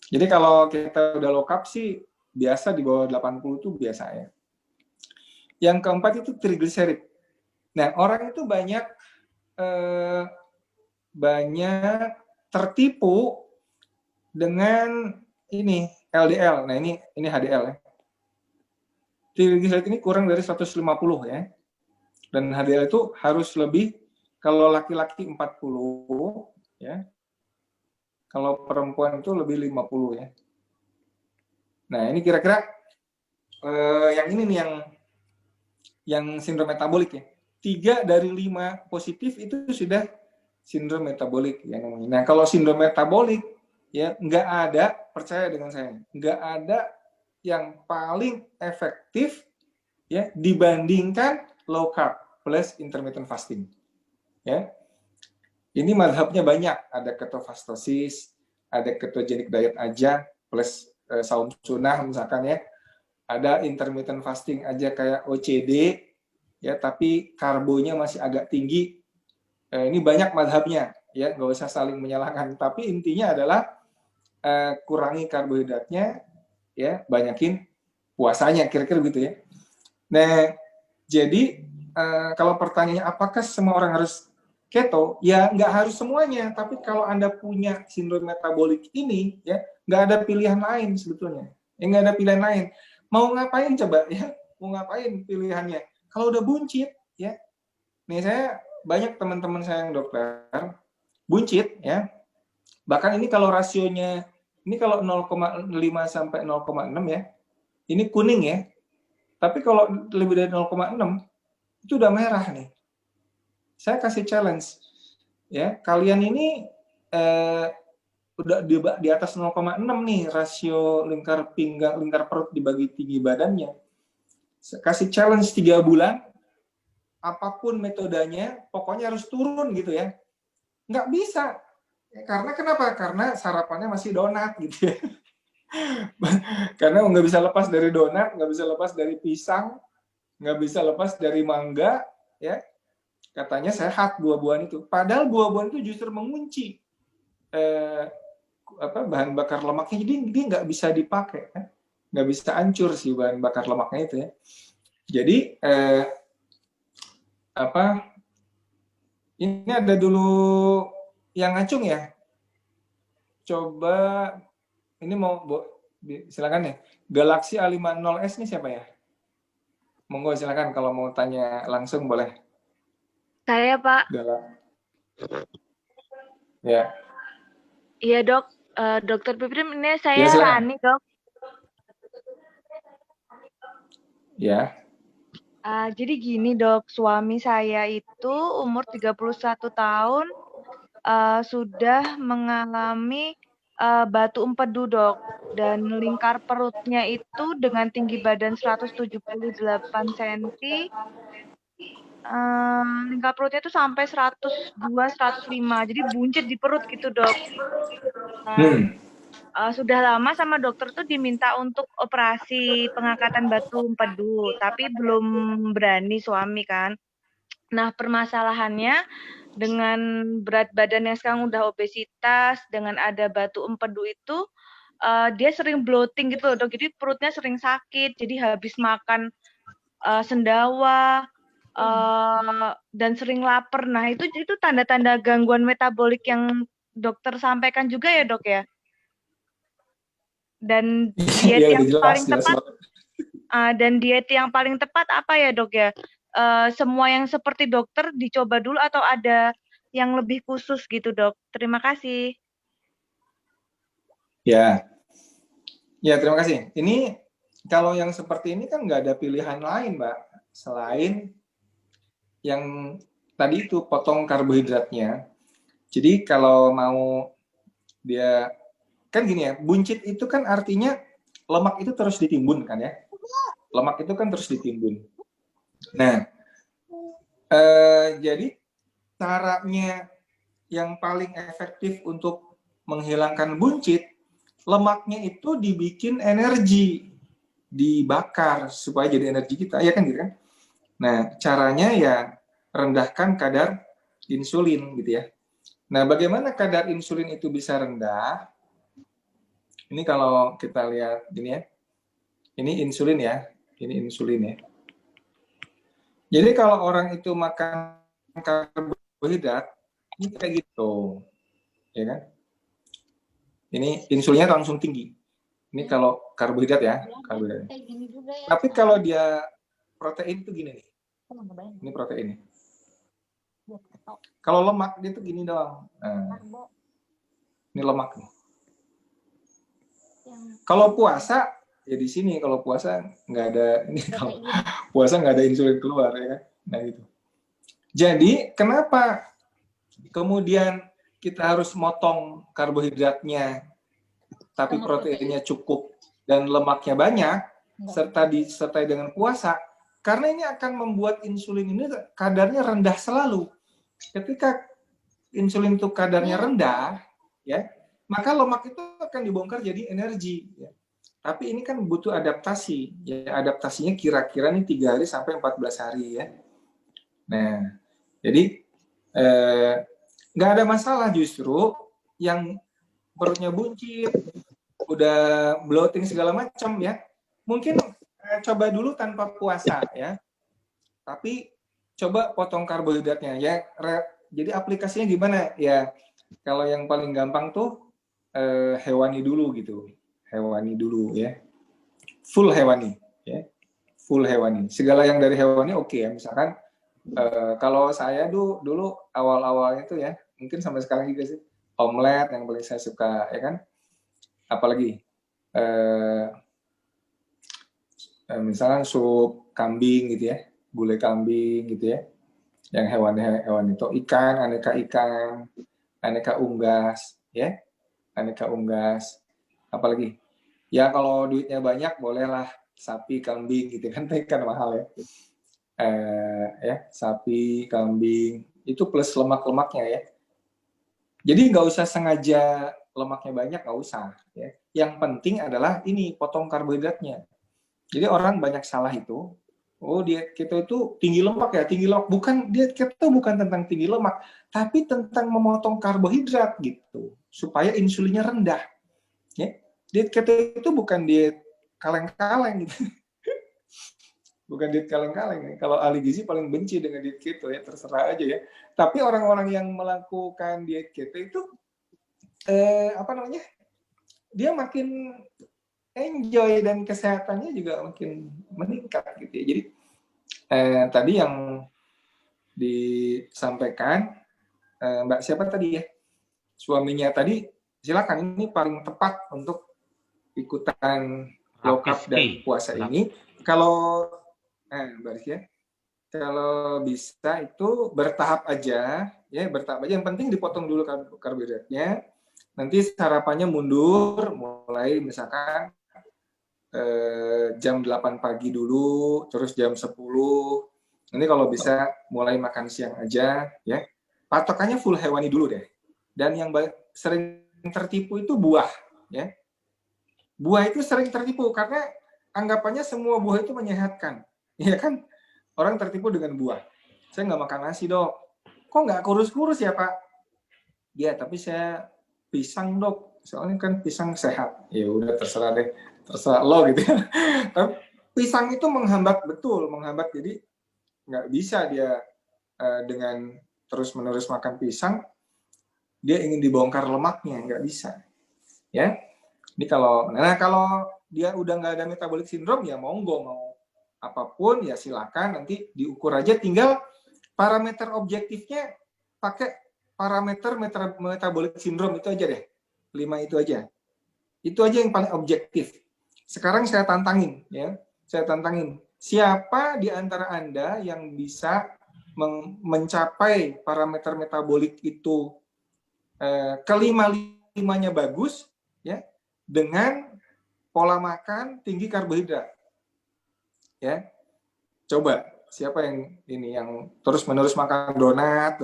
Jadi kalau kita udah low carb sih biasa di bawah 80 itu biasa ya. Yang keempat itu triglycerid. Nah, orang itu banyak tertipu dengan ini LDL. Nah, ini HDL ya. Triglycerid ini kurang dari 150 ya. Dan HDL itu harus lebih, kalau laki-laki 40 ya. Kalau perempuan itu lebih 50 ya. Nah, ini kira-kira yang ini nih yang sindrom metabolik ya. 3 dari 5 positif itu sudah sindrom metabolik ya namanya. Nah, kalau sindrom metabolik ya nggak ada, percaya dengan saya, nggak ada yang paling efektif ya dibandingkan low carb plus intermittent fasting. Ya. Ini mazhabnya banyak, ada ketofastosis, ada ketogenic diet aja plus saum sunnah misalkan ya. Ada intermittent fasting aja kayak OCD ya, tapi karbonya masih agak tinggi. Ini banyak mazhabnya ya, nggak usah saling menyalahkan, tapi intinya adalah kurangi karbohidratnya, ya banyakin puasanya, kira-kira gitu ya. Nah, jadi kalau pertanyaannya apakah semua orang harus keto? Ya nggak harus semuanya, tapi kalau Anda punya sindrom metabolik ini, ya nggak ada pilihan lain sebetulnya. Ya nggak ada pilihan lain. Mau ngapain coba ya? Mau ngapain pilihannya? Kalau udah buncit, ya. Nih saya banyak teman-teman saya yang dokter buncit, ya. Bahkan ini kalau rasionya, ini kalau 0,5 sampai 0,6 ya, ini kuning ya. Tapi kalau lebih dari 0,6, itu udah merah nih. Saya kasih challenge, ya kalian ini udah di atas 0,6 nih rasio lingkar pinggang, lingkar perut dibagi tinggi badannya. Saya kasih challenge 3 bulan, apapun metodenya, pokoknya harus turun gitu ya. Nggak bisa. Karena kenapa? Karena sarapannya masih donat gitu ya. Karena nggak bisa lepas dari donat, nggak bisa lepas dari pisang, nggak bisa lepas dari mangga, ya. Katanya sehat buah-buahan itu. Padahal buah-buahan itu justru mengunci bahan bakar lemaknya, jadi dia nggak bisa dipakai, kan? Nggak bisa hancur sih bahan bakar lemaknya itu ya. Jadi ini ada dulu yang ngacung ya. Coba ini mau silakan ya. Galaxy A50s ini siapa ya? Monggo silakan kalau mau tanya langsung boleh. Saya, Pak. Ya. Iya, Dok. Dokter Piprim, ini saya Ya, Rani, Dok. Ya. Jadi gini, Dok. Suami saya itu umur 31 tahun sudah mengalami batu empedu, Dok. Dan lingkar perutnya itu dengan tinggi badan 178 cm, lingkar perutnya itu sampai 102, 105. Jadi buncit di perut gitu, Dok. Sudah lama sama dokter tuh diminta untuk operasi pengangkatan batu empedu, tapi belum berani suami kan. Nah, permasalahannya dengan berat badan yang sekarang udah obesitas, dengan ada batu empedu itu, dia sering bloating gitu loh, Dok. Jadi perutnya sering sakit, jadi habis makan sendawa dan sering lapar. Nah, itu tanda-tanda gangguan metabolik yang dokter sampaikan juga ya, Dok ya? Dan diet Ya, yang jelas, paling jelas tepat dan diet yang paling tepat apa ya, Dok ya? Semua yang seperti dokter dicoba dulu atau ada yang lebih khusus gitu, Dok? Terima kasih. Ya, terima kasih. Ini kalau yang seperti ini kan nggak ada pilihan lain, Mbak, selain yang tadi itu potong karbohidratnya. Jadi kalau mau dia kan gini ya, buncit itu kan artinya lemak itu terus ditimbun kan ya. Lemak itu kan terus ditimbun. Nah, jadi caranya yang paling efektif untuk menghilangkan buncit, lemaknya itu dibikin energi, dibakar supaya jadi energi kita, ya kan gitu kan. Nah, caranya ya rendahkan kadar insulin gitu ya. Nah, bagaimana kadar insulin itu bisa rendah? Ini kalau kita lihat gini ya. Ini insulin ya. Ini insulin ya. Jadi kalau orang itu makan karbohidrat, ini kayak gitu. Ya kan? Ini insulinnya langsung tinggi. Ini kalau karbohidrat ya, karbohidrat. Tapi kalau dia protein itu gini nih. Ini protein. Kalau lemak dia tuh gini doang. Nah, ini lemak nih. Kalau puasa ya di sini, kalau puasa nggak ada ini, kalau puasa nggak ada insulin keluar ya kan. Nah gitu. Jadi kenapa kemudian kita harus motong karbohidratnya tapi proteinnya cukup dan lemaknya banyak serta disertai dengan puasa? Karena ini akan membuat insulin ini kadarnya rendah selalu. Ketika insulin itu kadarnya rendah, ya, maka lemak itu akan dibongkar jadi energi. Ya. Tapi ini kan butuh adaptasi. Ya, adaptasinya kira-kira nih 3 hari sampai 14 hari ya. Nah, jadi nggak ada masalah, justru yang perutnya buncit, udah bloating segala macam ya. Mungkin coba dulu tanpa puasa ya. Tapi coba potong karbohidratnya ya. Jadi aplikasinya gimana ya? Kalau yang paling gampang tuh hewani dulu gitu. Hewani dulu ya. Full hewani ya. Full hewani. Segala yang dari hewani oke ya. Misalkan kalau saya dulu awal-awalnya tuh ya, mungkin sampai sekarang juga sih, omelet yang paling saya suka ya kan. Apalagi misalnya sup kambing gitu ya, gulai kambing gitu ya, yang hewan itu ikan, aneka unggas ya, aneka unggas. Apalagi ya kalau duitnya banyak bolehlah sapi, kambing gitu kan, kan mahal ya. Ya sapi, kambing itu plus lemak-lemaknya ya. Jadi nggak usah sengaja lemaknya banyak, nggak usah ya. Yang penting adalah ini potong karbohidratnya. Jadi orang banyak salah itu, oh diet keto itu tinggi lemak ya, tinggi lemak. Bukan, diet keto bukan tentang tinggi lemak, tapi tentang memotong karbohidrat gitu, supaya insulinnya rendah. Ya. Diet keto itu bukan diet kaleng-kaleng gitu. Bukan diet kaleng-kaleng. Kalau ahli gizi paling benci dengan diet keto ya, terserah aja ya. Tapi orang-orang yang melakukan diet keto itu, dia makin enjoy dan kesehatannya juga makin meningkat gitu ya. Jadi tadi yang disampaikan Mbak siapa tadi ya, suaminya tadi, silakan, ini paling tepat untuk ikutan low carb dan puasa ini. Kalau Mbak Rizky ya, kalau bisa itu bertahap aja ya, bertahap aja. Yang penting dipotong dulu karbohidratnya. Nanti sarapannya mundur, mulai misalkan jam 8 pagi dulu, terus jam 10. Nanti kalau bisa mulai makan siang aja ya. Patokannya full hewani dulu deh. Dan yang sering tertipu itu buah ya. Buah itu sering tertipu karena anggapannya semua buah itu menyehatkan. Ya kan? Orang tertipu dengan buah. Saya nggak makan nasi, Dok. Kok nggak kurus-kurus ya, Pak? Ya, tapi saya pisang, Dok. Soalnya kan pisang sehat. Ya udah terserah deh. Terserah lo gitu ya. Pisang itu menghambat, betul, menghambat. Jadi nggak bisa dia dengan terus-menerus makan pisang, dia ingin dibongkar lemaknya, nggak bisa. Ya, ini kalau dia udah nggak ada metabolic syndrome, ya monggo, mau apapun ya silakan, nanti diukur aja, tinggal parameter objektifnya pakai parameter metabolic syndrome itu aja deh, 5 itu aja. Itu aja yang paling objektif. Sekarang saya tantangin ya, siapa di antara Anda yang bisa mencapai parameter metabolik itu kelima-limanya bagus ya, dengan pola makan tinggi karbohidrat. Ya. Coba siapa yang ini, yang terus-menerus makan donat,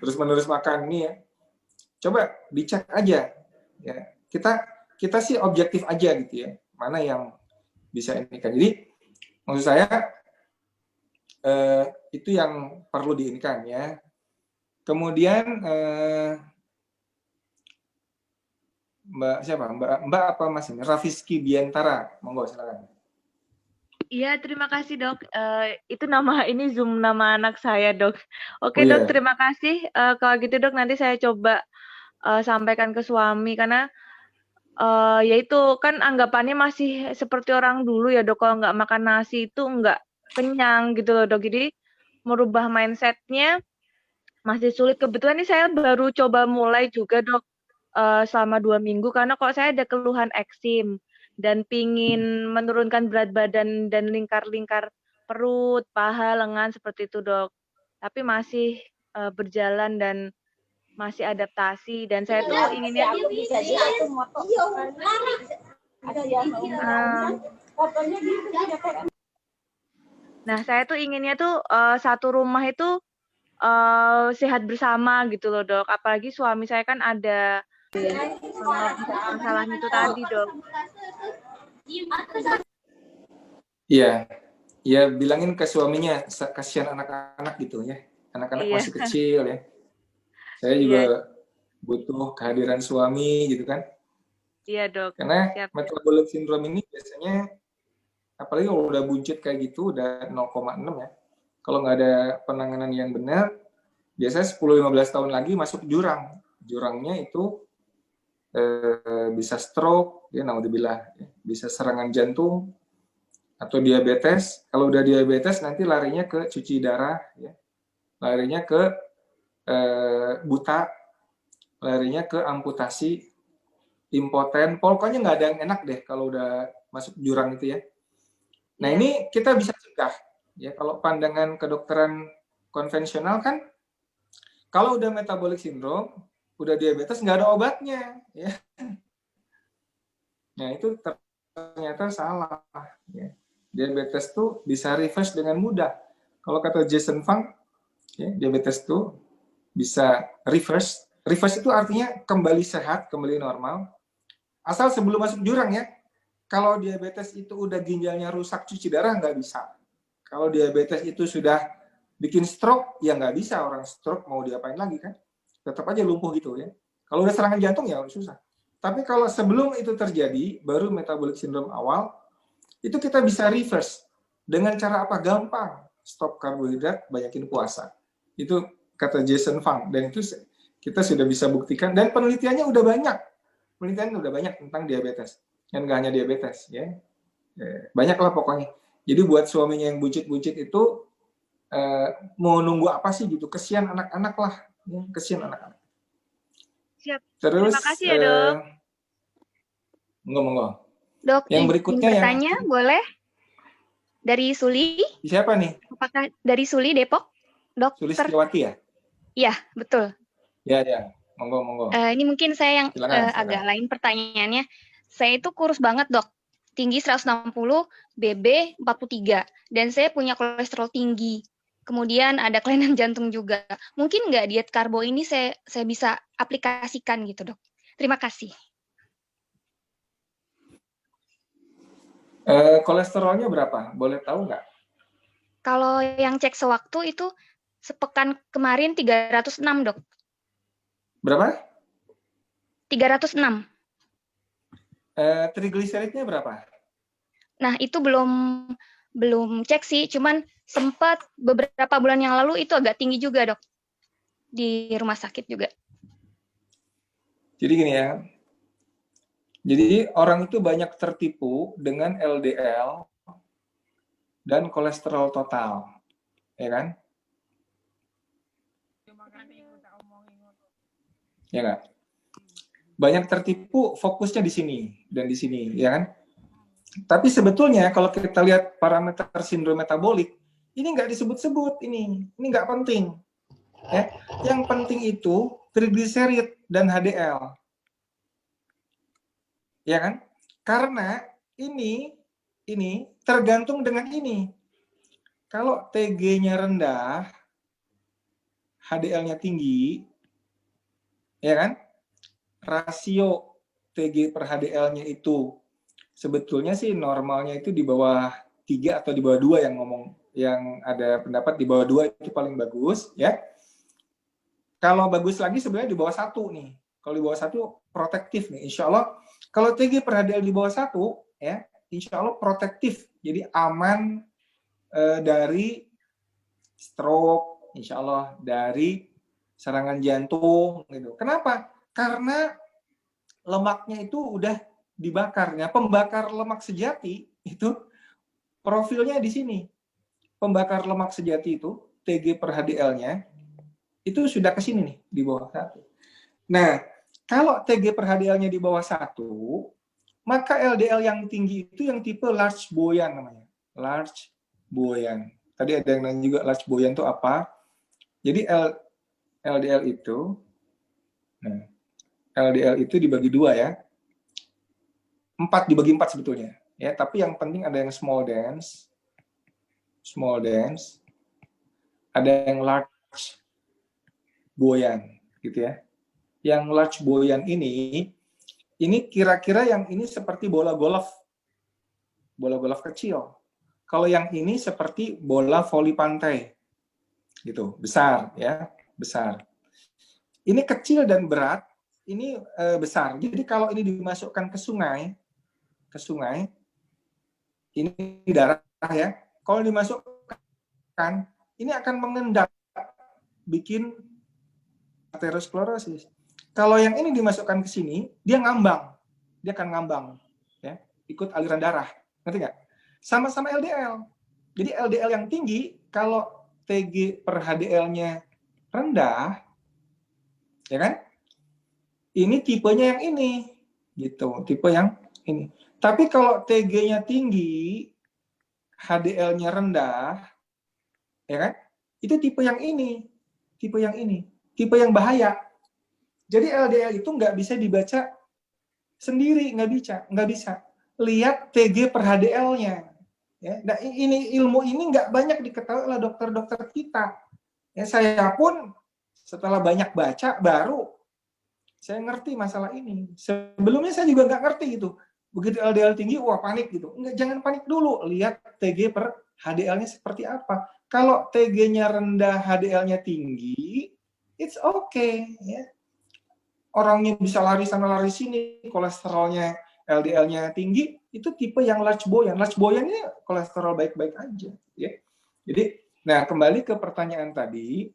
terus-menerus makan ini ya. Coba dicek aja ya. Kita sih objektif aja gitu ya, mana yang bisa ini kan. Jadi maksud saya itu yang perlu diinikan ya. Kemudian Mbak siapa? Mbak apa Mas ini? Rafiski Biantara, monggo silakan. Iya, terima kasih, Dok. Itu ini Zoom nama anak saya, Dok. Oke, Dok, terima kasih. Kalau gitu, Dok, nanti saya coba sampaikan ke suami, karena yaitu kan anggapannya masih seperti orang dulu ya, Dok. Kalau nggak makan nasi itu nggak kenyang gitu loh, Dok. Jadi merubah mindset-nya masih sulit. Kebetulan ini saya baru coba mulai juga, Dok, selama 2 minggu, karena kok saya ada keluhan eksim dan pingin menurunkan berat badan dan lingkar-lingkar perut, paha, lengan seperti itu, Dok. Tapi masih berjalan dan masih adaptasi, dan saya tuh inginnya nah, saya tuh inginnya tuh satu rumah itu sehat bersama gitu loh, Dok. Apalagi suami saya kan ada masalah itu tadi, Dok. Iya, ya bilangin ke suaminya, kasihan anak-anak gitu ya. Anak-anak masih kecil ya. Saya juga butuh kehadiran suami gitu kan. Iya dok. Karena Siap. metabolic syndrome ini biasanya, apalagi kalau udah buncit kayak gitu, udah 0,6 ya. Kalau nggak ada penanganan yang benar, biasanya 10-15 tahun lagi masuk jurang. Jurangnya itu bisa stroke, ya naudzubillah, bisa serangan jantung, atau diabetes. Kalau udah diabetes nanti larinya ke cuci darah, ya. Larinya ke buta, larinya ke amputasi, impoten, pokoknya nggak ada yang enak deh kalau udah masuk jurang itu ya. Nah ini kita bisa cegah ya, kalau pandangan kedokteran konvensional kan, kalau udah metabolic syndrome, udah diabetes nggak ada obatnya ya. Nah itu ternyata salah ya. Diabetes tuh bisa reverse dengan mudah. Kalau kata Jason Fung, ya, diabetes tuh bisa reverse. Reverse itu artinya kembali sehat, kembali normal. Asal sebelum masuk jurang ya. Kalau diabetes itu udah ginjalnya rusak, cuci darah nggak bisa. Kalau diabetes itu sudah bikin stroke, ya nggak bisa. Orang stroke mau diapain lagi kan? Tetap aja lumpuh gitu ya. Kalau udah serangan jantung ya susah. Tapi kalau sebelum itu terjadi, baru metabolic syndrome awal, itu kita bisa reverse. Dengan cara apa? Gampang. Stop karbohidrat, banyakin puasa. Itu kata Jason Fung. Dan itu kita sudah bisa buktikan. Dan penelitiannya udah banyak. Penelitian udah banyak tentang diabetes. Dan nggak hanya diabetes. Ya. Banyak lah pokoknya. Jadi buat suaminya yang buncit-buncit itu, mau nunggu apa sih gitu. Kesian anak-anak lah. Ya, kesian anak-anak. Siap. Terus, Terima kasih ya dok. Monggo. Dok, yang berikutnya bertanya yang boleh? Dari Suli? Siapa nih? Apakah dari Suli Depok, dokter? Sulistiawati ya? Iya, betul. Ya. Monggo. Ini mungkin saya yang silakan. agak lain pertanyaannya. Saya itu kurus banget, dok. Tinggi 160, BB 43. Dan saya punya kolesterol tinggi. Kemudian ada kelainan jantung juga. Mungkin nggak diet karbo ini saya bisa aplikasikan gitu, dok. Terima kasih. Kolesterolnya berapa? Boleh tahu nggak? Kalau yang cek sewaktu itu sepekan kemarin 306, dok. Berapa? 306. Trigliseridnya berapa? Nah, itu belum cek sih, cuman sempat beberapa bulan yang lalu itu agak tinggi juga, dok. Di rumah sakit juga. Jadi gini ya. Jadi orang itu banyak tertipu dengan LDL dan kolesterol total. Ya kan? Ya nggak? Banyak tertipu fokusnya di sini dan di sini, ya kan? Tapi sebetulnya kalau kita lihat parameter sindrom metabolik, ini nggak disebut-sebut, ini nggak penting. Ya. Yang penting itu trigliserid dan HDL. Ya kan? Karena ini tergantung dengan ini. Kalau TG-nya rendah, HDL-nya tinggi, ya kan? Rasio TG per HDL-nya itu sebetulnya sih normalnya itu di bawah 3 atau di bawah 2 yang ada pendapat di bawah 2 itu paling bagus ya. Kalau bagus lagi sebenarnya di bawah 1 nih. Kalau di bawah 1 protektif nih. Insya Allah kalau TG per HDL di bawah 1 ya, insya Allah protektif. Jadi aman dari stroke, insya Allah dari serangan jantung gitu. Kenapa? Karena lemaknya itu udah dibakarnya. Pembakar lemak sejati itu profilnya di sini. Pembakar lemak sejati itu TG per HDL-nya itu sudah ke sini nih di bawah 1. Nah, kalau TG per HDL-nya di bawah 1, maka LDL yang tinggi itu yang tipe large Boyan namanya. Large Boyan. Tadi ada yang nanya juga large Boyan itu apa? Jadi LDL itu, nah, LDL itu dibagi 2 ya. 4 dibagi 4 sebetulnya. Ya, tapi yang penting ada yang small dense, ada yang large Boyan, gitu ya. Yang large Boyan ini kira-kira yang ini seperti bola golf kecil. Kalau yang ini seperti bola voli pantai, gitu, besar ya, besar. ini kecil dan berat, ini besar. Jadi kalau ini dimasukkan ke sungai, ini darah ya. Kalau dimasukkan, ini akan mengendap, bikin aterosklerosis. Kalau yang ini dimasukkan ke sini, dia ngambang, dia akan ngambang, ya, ikut aliran darah, ngerti nggak? Sama-sama LDL. Jadi LDL yang tinggi, kalau TG per HDL-nya rendah, ya kan? Ini tipenya yang ini, gitu, tipe yang ini. Tapi kalau TG-nya tinggi, HDL-nya rendah, ya kan? Itu tipe yang ini, tipe yang bahaya. Jadi LDL itu nggak bisa dibaca sendiri, nggak bisa. Lihat TG per HDL-nya. Ya, nah, ilmu ini nggak banyak diketahui oleh dokter-dokter kita. Ya, saya pun setelah banyak baca baru saya ngerti masalah ini. Sebelumnya saya juga nggak ngerti gitu. Begitu LDL tinggi, wah panik gitu. Enggak, jangan panik dulu. Lihat TG per HDL-nya seperti apa. Kalau TG-nya rendah, HDL-nya tinggi, it's okay. Ya. Orangnya bisa lari sana lari sini, kolesterolnya, LDL-nya tinggi, itu tipe yang large boyan. Large boyan ini kolesterol baik-baik aja. Ya. Jadi, nah kembali ke pertanyaan tadi,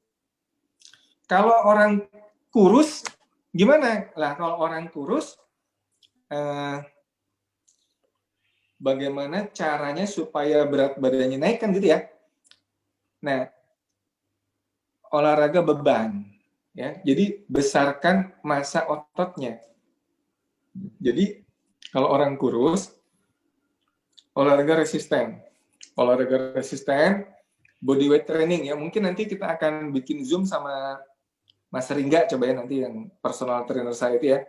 kalau orang kurus, gimana? Lah kalau orang kurus, bagaimana caranya supaya berat badannya naik kan gitu ya? Nah, olahraga beban, ya. Jadi besarkan massa ototnya. Jadi kalau orang kurus, olahraga resisten, body weight training ya. Mungkin nanti kita akan bikin Zoom sama Mas Ringga, coba ya nanti yang personal trainer saya itu ya.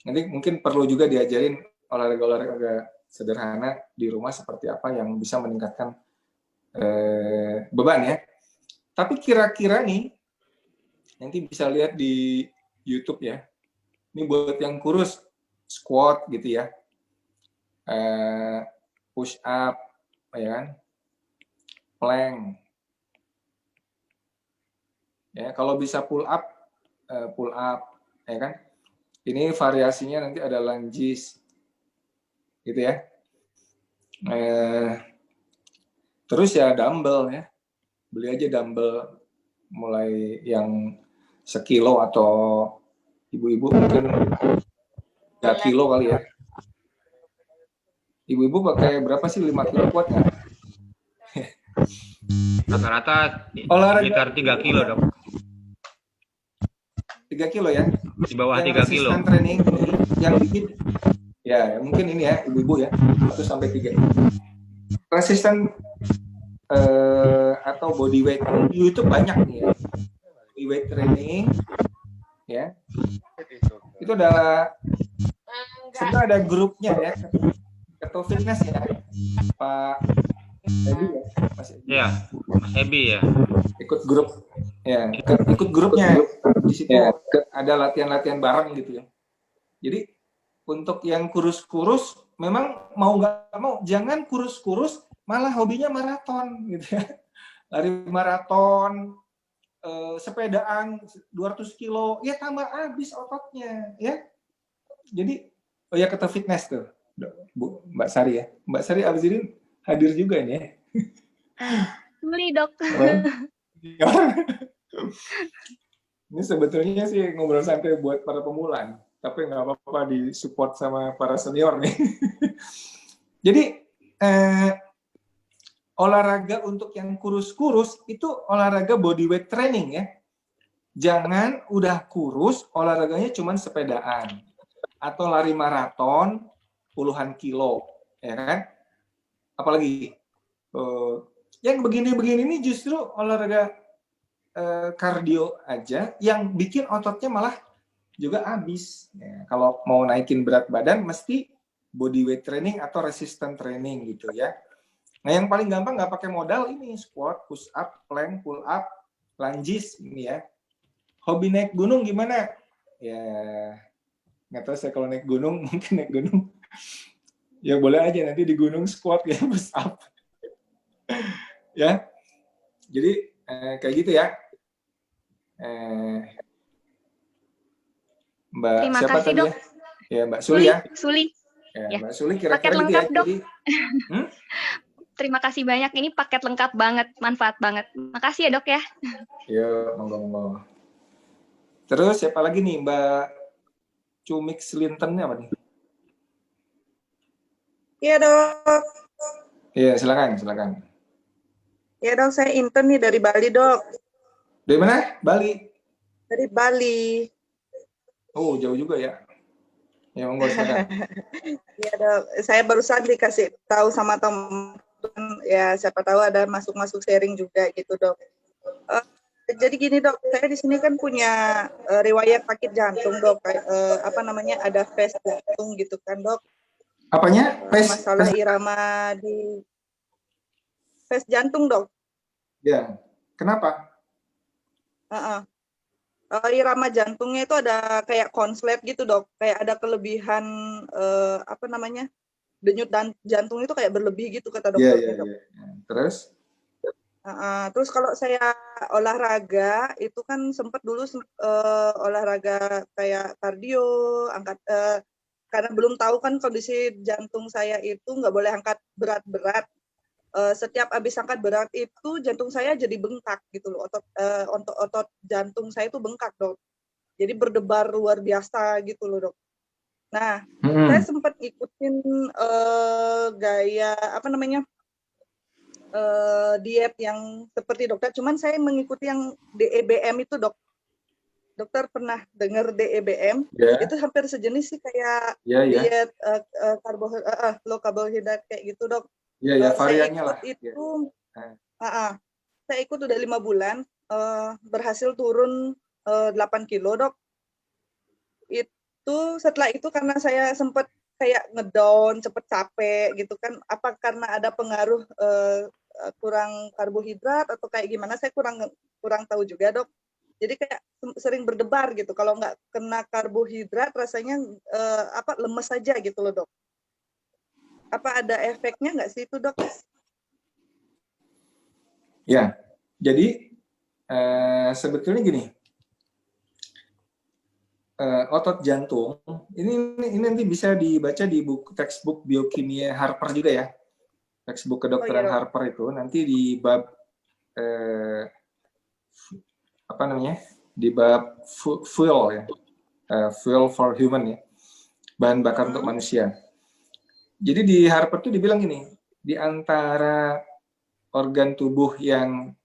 Nanti mungkin perlu juga diajarin olahraga sederhana di rumah seperti apa yang bisa meningkatkan beban ya. Tapi kira-kira nih, nanti bisa lihat di YouTube ya. Ini buat yang kurus, squat gitu ya, push up, ya kan, plank. Ya, kalau bisa pull up, ya kan. Ini variasinya nanti ada lunges, gitu ya. Terus ya dumbbell ya, beli aja dumbbell mulai yang 1 kilo atau ibu-ibu mungkin 3 kilo kali ya. Ibu-ibu pakai berapa sih, 5 kilo kuat nggak? Rata-rata olahraga sekitar 3 kilo dok. 3 kilo ya? Di bawah yang 3 kilo. Resistance training ini, yang bikin, ya mungkin ini ya, ibu-ibu ya, 1-3. Resistance atau body weight di YouTube banyak nih ya. Body weight training, ya. Itu adalah, sebenarnya ada grupnya ya, Keto Fitness ya, Pak Ebi ya, Mas Ebi. Ya, Mas Ebi ya. Ikut grup, ya, ikut grupnya. Di situ ada latihan-latihan bareng gitu ya. Jadi untuk yang kurus-kurus, memang mau nggak mau, jangan kurus-kurus malah hobinya maraton gitu ya. Lari maraton, sepedaan 200 kilo, ya tambah habis ototnya ya. Jadi, oh ya Keto Fitness tuh, Bu, Mbak Sari ya. Mbak Sari abis ini hadir juga ini ya. Beli dok. Ini sebetulnya sih ngobrol santai buat para pemula, tapi nggak apa-apa disupport sama para senior nih. Jadi olahraga untuk yang kurus-kurus itu olahraga body weight training ya. Jangan udah kurus olahraganya cuma sepedaan atau lari maraton puluhan kilo, ya kan? Apalagi yang begini-begini ini justru olahraga kardio aja yang bikin ototnya malah juga habis. Ya, kalau mau naikin berat badan mesti body weight training atau resistance training gitu ya. Nah yang paling gampang nggak pakai modal ini squat, push up, plank, pull up, lunges ini ya. Hobi naik gunung gimana? Ya nggak tahu saya kalau naik gunung, mungkin naik gunung ya boleh aja nanti di gunung squat ya, push up. Ya, jadi kayak gitu ya. Mbak Terima siapa kasih, tadi Dok. ya? Ya, Mbak Suli ya. Suli. Ya, Ya. Mbak Suli Paket kira-kira gitu lengkap, ya. Dok. Jadi, Terima kasih banyak. Ini paket lengkap banget, manfaat banget. Makasih ya, Dok ya. yuk, monggo. Terus siapa lagi nih, Mbak Cumik Slinten apa nih? Iya dok. Iya, silakan. Iya dok, saya intern nih dari Bali dok. Dari mana? Bali. Dari Bali. Oh, jauh juga ya. Ya, monggo silakan. Iya dok, saya barusan dikasih tahu sama teman, ya siapa tahu ada masuk sharing juga gitu dok. Jadi gini dok, saya di sini kan punya riwayat sakit jantung dok, ada fast jantung gitu kan dok. Apanya? Masalah irama di fast jantung dok. Ya, kenapa? Irama jantungnya itu ada kayak konslet gitu dok, kayak ada kelebihan denyut jantung itu kayak berlebih gitu kata dokternya dok. Terus? Terus kalau saya olahraga itu kan sempat dulu olahraga kayak kardio, karena belum tahu kan kondisi jantung saya itu nggak boleh angkat berat-berat. Setiap habis angkat berat itu jantung saya jadi bengkak gitu loh, otot jantung saya itu bengkak dok, jadi berdebar luar biasa gitu loh dok. Nah, saya sempat ikutin diet yang seperti dokter, cuman saya mengikuti yang DEBM itu dok. Dokter pernah dengar DEBM? Itu hampir sejenis sih kayak diet low carbohydrate kayak gitu dok. Iya, variannya lah. Saya ikut udah 5 bulan, berhasil turun 8 kilo dok. Itu setelah itu karena saya sempat kayak ngedown, cepet capek gitu kan, apa karena ada pengaruh kurang karbohidrat atau kayak gimana, saya kurang tahu juga dok. Jadi kayak sering berdebar gitu, kalau nggak kena karbohidrat rasanya lemes aja gitu loh dok. Apa ada efeknya nggak sih itu dok? Ya, jadi sebetulnya gini, otot jantung ini nanti bisa dibaca di buku textbook biokimia Harper juga ya, textbook kedokteran Harper itu nanti di bab di bab fuel ya, fuel for human ya, bahan bakar untuk manusia. Jadi di Harper itu dibilang gini, di antara organ tubuh yang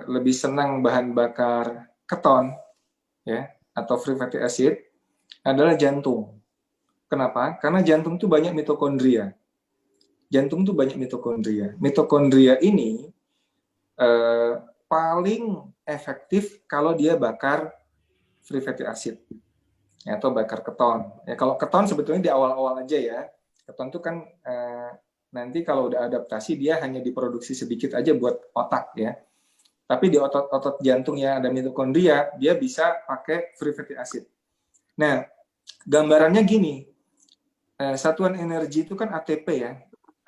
lebih senang bahan bakar keton ya atau free fatty acid adalah jantung. Kenapa? Karena jantung itu banyak mitokondria. Mitokondria ini paling efektif kalau dia bakar free fatty acid ya, atau bakar keton. Ya, kalau keton sebetulnya di awal-awal aja ya. Keton itu kan nanti kalau udah adaptasi dia hanya diproduksi sedikit aja buat otak ya. Tapi di otot jantung yang ada mitokondria dia bisa pakai free fatty acid. Nah, gambarannya gini. Satuan energi itu kan ATP ya.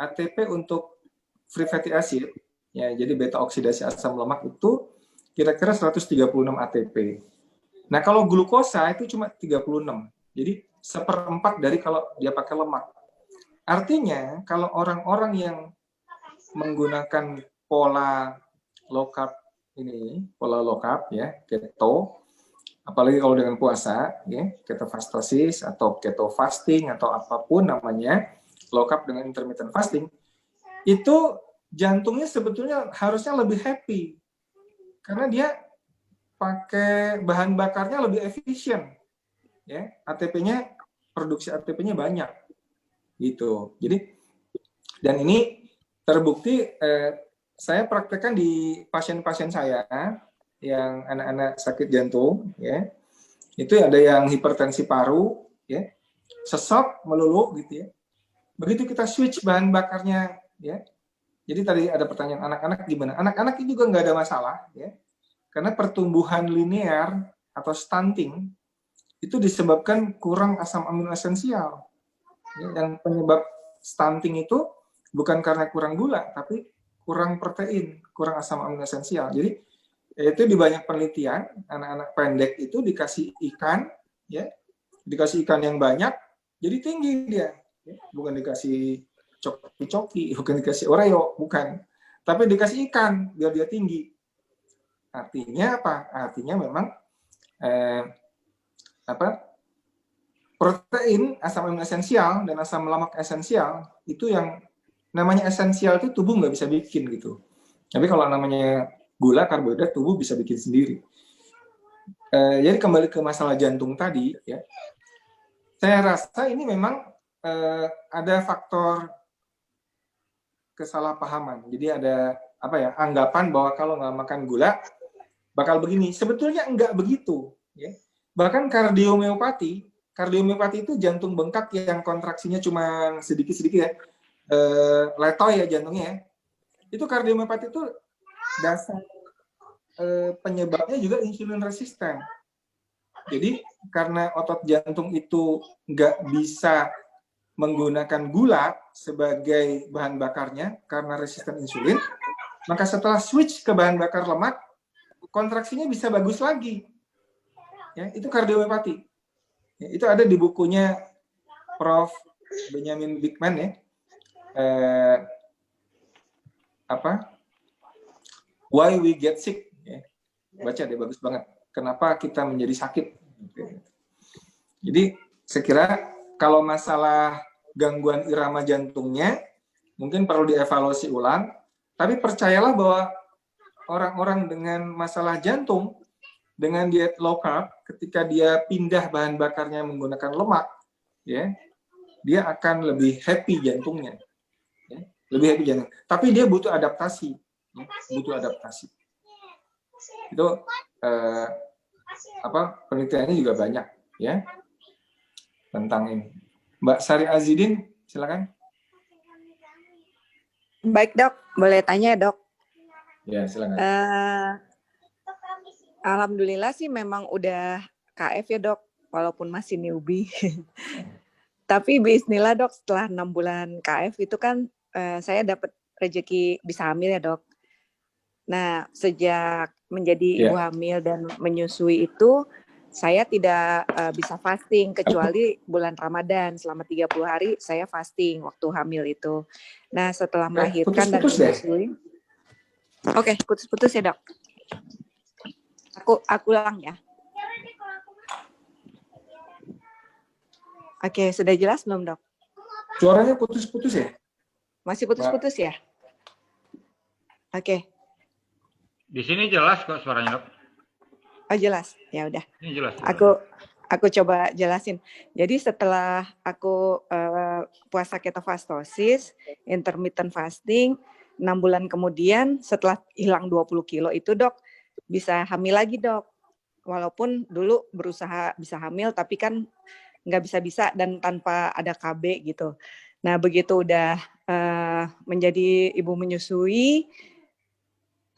ATP untuk free fatty acid ya, jadi beta oksidasi asam lemak itu kira-kira 136 ATP. Nah, kalau glukosa itu cuma 36. Jadi 1/4 dari kalau dia pakai lemak. Artinya, kalau orang-orang yang menggunakan pola low carb ya, keto, apalagi kalau dengan puasa ya, ketofastosis atau keto fasting atau apapun namanya, low carb dengan intermittent fasting, itu jantungnya sebetulnya harusnya lebih happy. Karena dia pakai bahan bakarnya lebih efisien, ya, produksi ATP-nya banyak, gitu. Jadi, dan ini terbukti saya praktekkan di pasien-pasien saya yang anak-anak sakit jantung, ya, itu ada yang hipertensi paru, ya, sesek melulu, gitu ya. Begitu kita switch bahan bakarnya, ya. Jadi tadi ada pertanyaan anak-anak gimana? Anak-anak itu juga nggak ada masalah, ya. Karena pertumbuhan linear atau stunting itu disebabkan kurang asam amino esensial. Yang penyebab stunting itu bukan karena kurang gula, tapi kurang protein, kurang asam amino esensial. Jadi itu di banyak penelitian, anak-anak pendek itu dikasih ikan ya. Dikasih ikan yang banyak, jadi tinggi dia. Ya. Bukan dikasih coki-coki, bukan dikasih Oreo, bukan. Tapi dikasih ikan, biar dia tinggi. Artinya apa? Artinya memang protein, asam amino esensial, dan asam lemak esensial, itu yang namanya esensial itu tubuh nggak bisa bikin gitu. Tapi kalau namanya gula, karbohidrat, tubuh bisa bikin sendiri. Jadi kembali ke masalah jantung tadi, ya, saya rasa ini memang ada faktor kesalahpahaman. Jadi ada anggapan bahwa kalau nggak makan gula bakal begini. Sebetulnya enggak begitu. Ya. Bahkan kardiomiopati itu jantung bengkak yang kontraksinya cuma sedikit-sedikit ya, letoy ya jantungnya ya. Itu kardiomiopati itu dasar penyebabnya juga insulin resisten. Jadi karena otot jantung itu nggak bisa menggunakan gula sebagai bahan bakarnya karena resisten insulin, maka setelah switch ke bahan bakar lemak, kontraksinya bisa bagus lagi. Ya, itu kardiomiopati. Ya, itu ada di bukunya Prof. Benjamin Bigman ya. Why we get sick. Ya. Baca deh, bagus banget. Kenapa kita menjadi sakit. Jadi saya kira kalau masalah gangguan irama jantungnya mungkin perlu dievaluasi ulang, tapi percayalah bahwa orang-orang dengan masalah jantung dengan diet low carb, ketika dia pindah bahan bakarnya menggunakan lemak, ya, dia akan lebih happy jantungnya, ya, lebih happy jantung. Tapi dia butuh adaptasi, ya, butuh adaptasi. Itu penelitiannya juga banyak, ya, tentang ini. Mbak Sari Azidin, silakan. Baik dok, boleh tanya ya dok? Ya, silakan. Alhamdulillah sih memang udah KF ya dok, walaupun masih newbie. Tapi bismillah dok, setelah 6 bulan KF itu kan saya dapat rezeki bisa hamil ya dok. Nah, sejak menjadi ibu hamil dan menyusui itu, saya tidak bisa fasting kecuali bulan Ramadan. Selama 30 hari saya fasting waktu hamil itu. Nah, setelah melahirkan dan menyusui. Oke, putus-putus ya dok. Aku ulang ya. Oke, sudah jelas belum dok? Suaranya putus-putus ya? Masih putus-putus ya? Oke. Di sini jelas kok suaranya dok. Oh jelas, ya udah. Ini jelas. Aku coba jelasin. Jadi setelah aku puasa ketofastosis, intermittent fasting, 6 bulan kemudian setelah hilang 20 kilo itu dok, bisa hamil lagi dok. Walaupun dulu berusaha bisa hamil, tapi kan nggak bisa-bisa dan tanpa ada KB gitu. Nah begitu udah menjadi ibu menyusui,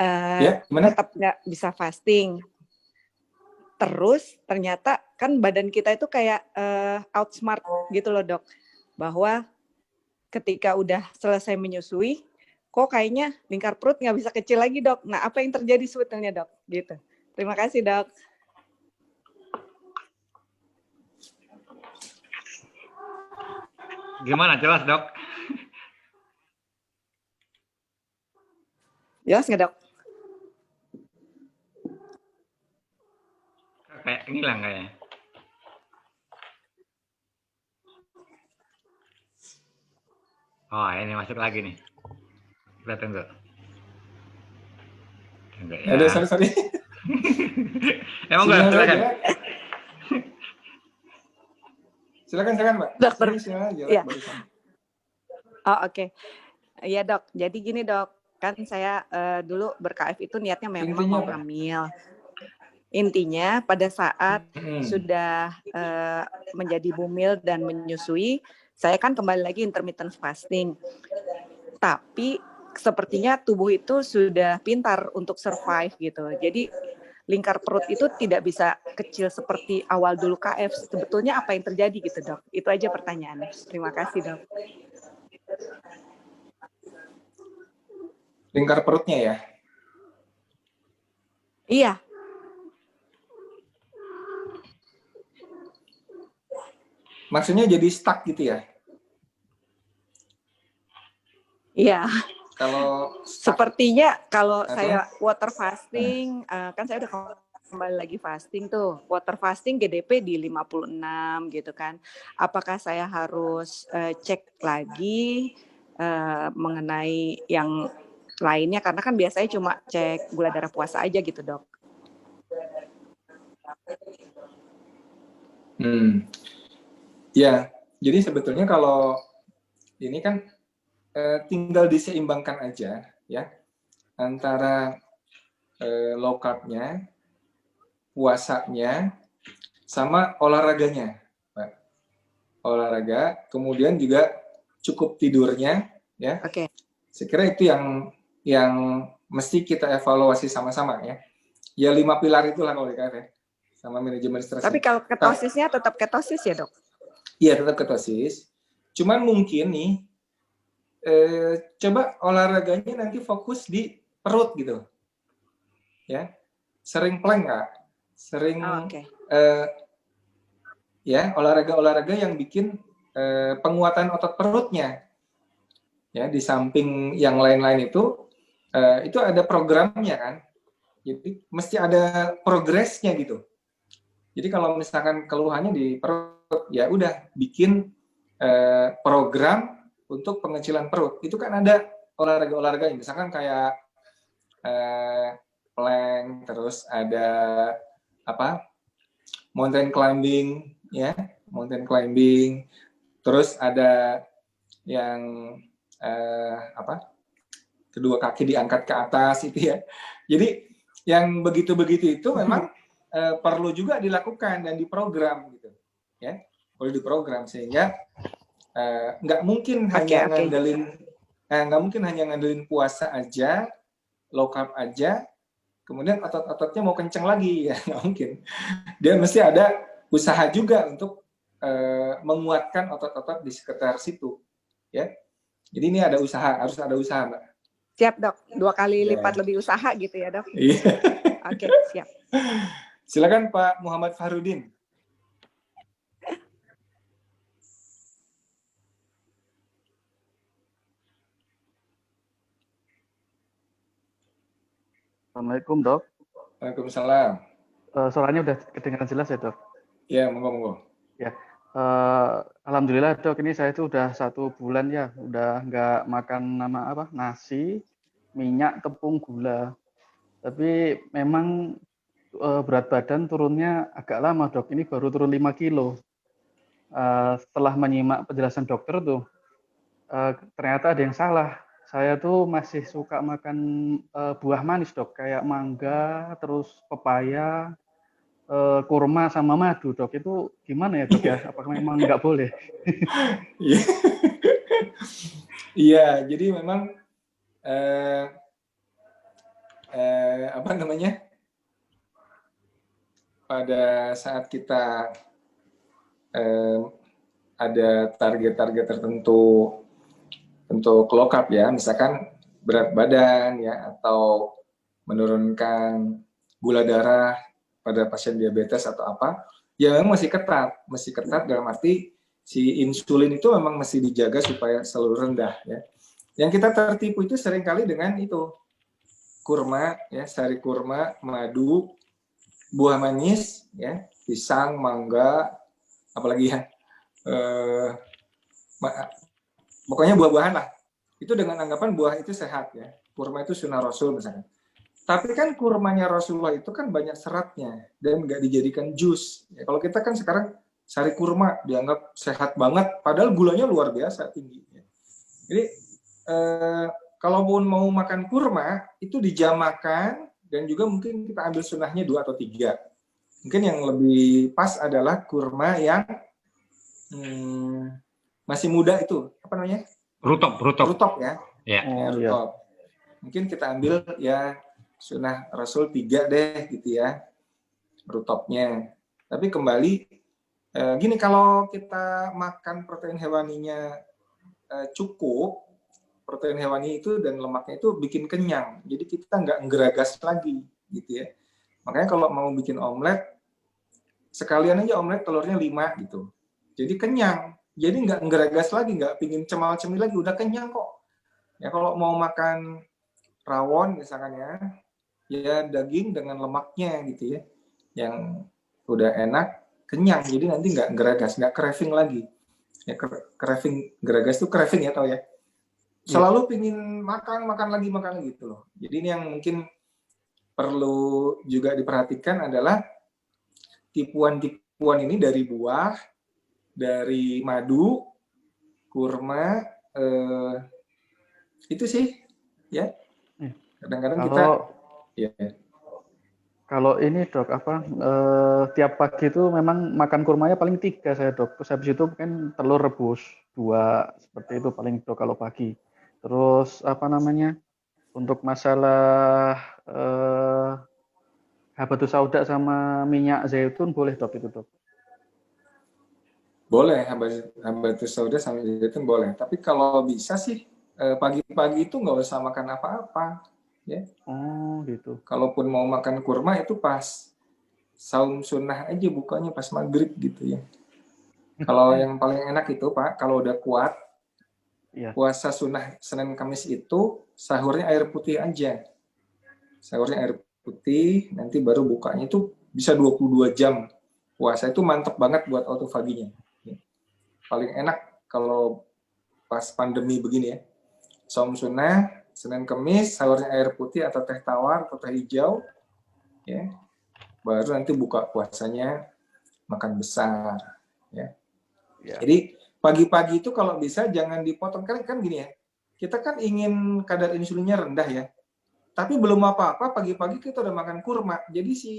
tetap nggak bisa fasting. Terus ternyata kan badan kita itu kayak outsmart gitu loh dok. Bahwa ketika udah selesai menyusui, kok kayaknya lingkar perut nggak bisa kecil lagi dok. Nah apa yang terjadi sebetulnya dok? Gitu. Terima kasih dok. Gimana, jelas dok? Jelas nggak dok? Kayak ngilang kayaknya. Oh, ini masuk lagi nih. Kita tunggu. Tunggu ya. Ada, sorry. Emang enggak, silakan. Silakan Mbak. Dokter. Ya. Oh oke. Iya dok, jadi gini dok, kan saya dulu ber-KF itu niatnya memang mau hamil. Intinya pada saat sudah menjadi bumil dan menyusui, saya kan kembali lagi intermittent fasting. Tapi sepertinya tubuh itu sudah pintar untuk survive gitu. Jadi lingkar perut itu tidak bisa kecil seperti awal dulu KF. Sebetulnya apa yang terjadi gitu dok? Itu aja pertanyaannya. Terima kasih dok. Lingkar perutnya ya? Iya. Maksudnya jadi stuck gitu ya? Iya. Kalau sepertinya kalau saya water fasting, kan saya udah kembali lagi fasting tuh. Water fasting GDP di 56 gitu kan. Apakah saya harus cek lagi mengenai yang lainnya? Karena kan biasanya cuma cek gula darah puasa aja gitu, Dok. Ya, jadi sebetulnya kalau ini kan tinggal diseimbangkan aja ya antara low carb-nya, puasanya, sama olahraganya, Pak. Olahraga, kemudian juga cukup tidurnya, ya. Oke. Saya kira itu yang mesti kita evaluasi sama-sama ya. Ya 5 pilar itulah kalau DKF ya, sama manajemen stres. Tapi kalau ketosisnya tetap ketosis ya, Dok? Iya, tetap ketosis. Cuman mungkin nih, coba olahraganya nanti fokus di perut gitu, ya. Sering plank nggak? Sering ya olahraga yang bikin penguatan otot perutnya, ya. Di samping yang lain-lain itu ada programnya kan. Jadi mesti ada progresnya gitu. Jadi kalau misalkan keluhannya di perut, ya udah bikin program untuk pengecilan perut. Itu kan ada olahraga-olahraga, misalkan kayak plank, terus ada mountain climbing, ya, mountain climbing. Terus ada yang kedua kaki diangkat ke atas itu ya. Jadi yang begitu-begitu itu memang perlu juga dilakukan dan diprogram gitu, ya, perlu diprogram sehingga nggak mungkin hanya ngandelin puasa aja, low carb aja, kemudian otot-ototnya mau kenceng lagi ya, nggak mungkin. Dia mesti ada usaha juga untuk menguatkan otot-otot di sekitar situ, ya. Jadi ini ada usaha, harus ada usaha, Mbak. Siap, Dok. 2 kali lipat lebih usaha gitu ya, Dok? Iya. Oke, siap. Silakan Pak Muhammad Fahrudin. Assalamualaikum, Dok. Waalaikumsalam. Suaranya udah kedengaran jelas ya, Dok? Ya, monggo. Ya, alhamdulillah, Dok. Ini saya itu udah 1 bulan ya, udah nggak makan nasi, minyak, tepung, gula. Tapi memang berat badan turunnya agak lama, Dok. Ini baru turun 5 kilo. Setelah menyimak penjelasan dokter tuh, ternyata ada yang salah. Saya tuh masih suka makan buah manis, Dok, kayak mangga, terus pepaya, kurma sama madu, Dok. Itu gimana ya, Dok ya? Apakah memang nggak boleh? Iya, jadi memang pada saat kita ada target-target tertentu untuk low carb ya, misalkan berat badan ya, atau menurunkan gula darah pada pasien diabetes atau apa, ya memang masih ketat dalam arti si insulin itu memang mesti dijaga supaya selalu rendah ya. Yang kita tertipu itu seringkali dengan itu kurma ya, sari kurma, madu, buah manis ya, pisang, mangga, apalagi ya, pokoknya buah-buahan lah. Itu dengan anggapan buah itu sehat ya. Kurma itu sunnah Rasul misalnya. Tapi kan kurmanya Rasulullah itu kan banyak seratnya dan nggak dijadikan jus. Ya, kalau kita kan sekarang sari kurma dianggap sehat banget, padahal gulanya luar biasa tinggi. Ya. Jadi kalaupun mau makan kurma itu dijamakan dan juga mungkin kita ambil sunnahnya 2 atau 3. Mungkin yang lebih pas adalah kurma yang masih muda itu, apa namanya? Rutop ya. Rutop. Mungkin kita ambil ya sunnah Rasul 3 deh gitu ya, rutopnya. Tapi kembali gini, kalau kita makan protein hewaninya cukup, protein hewani itu dan lemaknya itu bikin kenyang. Jadi kita nggak ngeragas lagi gitu ya. Makanya kalau mau bikin omelet, sekalian aja omelet telurnya 5 gitu. jadi kenyang. Jadi nggak ngeregas lagi, nggak pingin cemal-cemil lagi, udah kenyang kok. Ya kalau mau makan rawon misalkan ya daging dengan lemaknya gitu ya, yang udah enak, kenyang. Jadi nanti nggak ngeregas, nggak craving lagi. Ya craving, ngeregas itu craving ya tau ya. Selalu pingin makan lagi gitu loh. Jadi ini yang mungkin perlu juga diperhatikan adalah tipuan-tipuan ini dari buah, dari madu, kurma, itu sih ya. Kadang-kadang kita ya. Kalau ini dok tiap pagi itu memang makan kurmanya paling 3 saya dok. Terus habis itu kan telur rebus 2 seperti itu paling dok kalau pagi. Terus untuk masalah habatus sauda sama minyak zaitun boleh dok itu dok? Boleh, habatus sauda sama zaitun boleh. Tapi kalau bisa sih pagi-pagi itu nggak usah makan apa-apa. Ya. Oh gitu. Kalaupun mau makan kurma itu pas saum sunnah aja, bukanya pas maghrib gitu ya. Kalau yang paling enak itu Pak, kalau udah kuat, puasa sunnah Senin Kamis itu sahurnya air putih aja. Sahurnya air putih, nanti baru bukanya itu bisa 22 jam. Puasa itu mantep banget buat autofaginya. Paling enak kalau pas pandemi begini ya. Saum sunnah Senin Kamis, sahurnya air putih atau teh tawar atau teh hijau, ya. Baru nanti buka puasanya makan besar, ya. Jadi pagi-pagi itu kalau bisa jangan dipotong, kan gini ya. Kita kan ingin kadar insulinnya rendah ya. Tapi belum apa-apa pagi-pagi kita udah makan kurma. Jadi si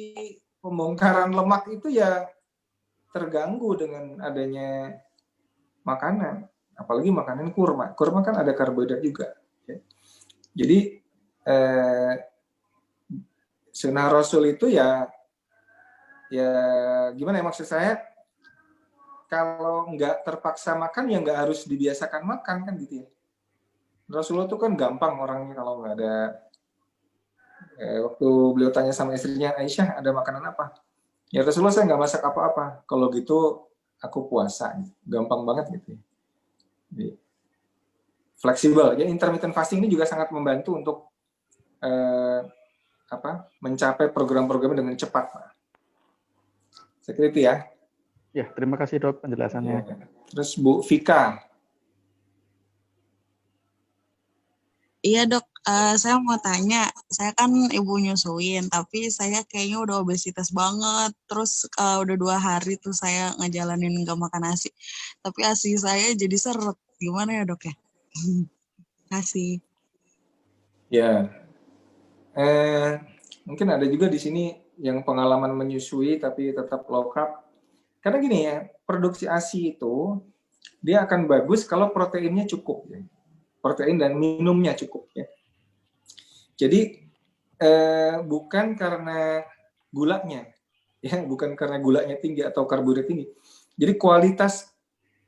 pembongkaran lemak itu ya terganggu dengan adanya makanan, apalagi makanan kurma. Kurma kan ada karbohidrat juga. Ya. Jadi sunnah Rasul itu ya gimana ya, maksud saya, kalau nggak terpaksa makan ya nggak harus dibiasakan makan kan gitu ya. Rasulullah tuh kan gampang orangnya kalau nggak ada. Waktu beliau tanya sama istrinya Aisyah, ada makanan apa? Ya Rasulullah, saya nggak masak apa-apa. Kalau gitu aku puasa. Gampang banget gitu ya. Jadi, fleksibel. Ya, intermittent fasting ini juga sangat membantu untuk mencapai program-program dengan cepat, Pak. Saya kira itu ya. Ya, terima kasih dok penjelasannya. Ya. Terus Bu Vika. Iya dok, saya mau tanya, saya kan ibu nyusuin, tapi saya kayaknya udah obesitas banget. Terus udah 2 hari tuh saya ngejalanin nggak makan nasi, tapi ASI saya jadi seret. Gimana ya dok ya? Kasih. Ya, mungkin ada juga di sini yang pengalaman menyusui tapi tetap low carb. Karena gini ya, produksi ASI itu dia akan bagus kalau proteinnya cukup ya. Protein dan minumnya cukup ya. Jadi bukan karena gulanya ya, bukan karena gulanya tinggi atau karbohidrat tinggi. Jadi kualitas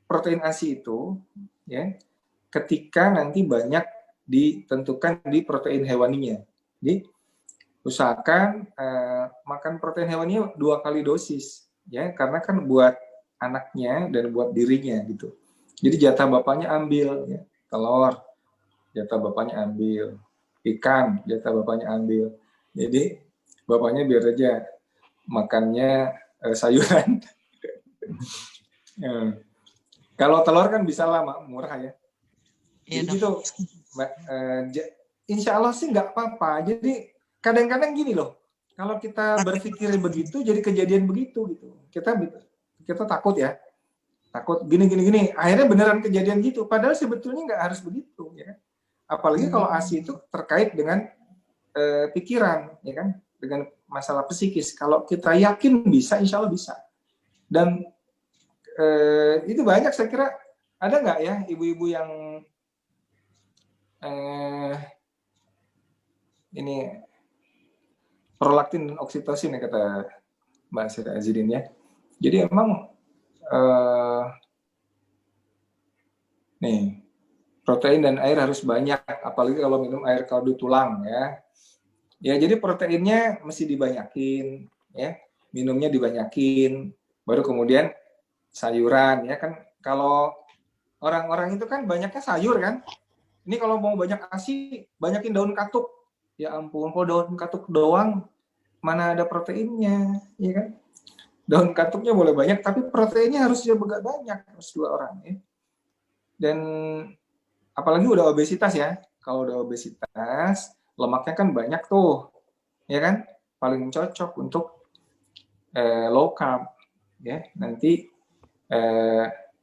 protein ASI itu ya ketika nanti banyak ditentukan di protein hewaninya. Jadi usahakan makan protein hewaninya 2 kali dosis ya, karena kan buat anaknya dan buat dirinya gitu. Jadi jatah bapaknya ambil ya, telur jatah bapaknya ambil, ikan jatah bapaknya ambil. Jadi bapaknya biar aja makannya sayuran. Kalau telur kan bisa lama, murah ya. Jadi gitu, Mbak. Insya Allah sih nggak apa-apa. Jadi kadang-kadang gini loh, kalau kita berpikir begitu, jadi kejadian begitu gitu. Kita takut ya, takut gini. Akhirnya beneran kejadian gitu. Padahal sebetulnya nggak harus begitu ya. Apalagi kalau ASI itu terkait dengan pikiran, ya kan, dengan masalah psikis. Kalau kita yakin bisa, insya Allah bisa. Dan itu banyak, saya kira ada nggak ya ibu-ibu yang ini prolaktin dan oksitosin ya kata Mbak Siti Azidin ya. Jadi emang nih protein dan air harus banyak, apalagi kalau minum air kaldu tulang ya. Ya jadi proteinnya mesti dibanyakin ya, minumnya dibanyakin, baru kemudian sayuran ya kan. Kalau orang-orang itu kan banyaknya sayur kan. Ini kalau mau banyak ASI, banyakin daun katuk. Ya ampun, kok daun katuk doang, mana ada proteinnya, ya kan? Daun katuknya boleh banyak, tapi proteinnya harus juga banyak, harus 2 orang ya. Dan apalagi udah obesitas ya. Kalau udah obesitas, lemaknya kan banyak tuh, ya kan? Paling cocok untuk low carb, ya. Nanti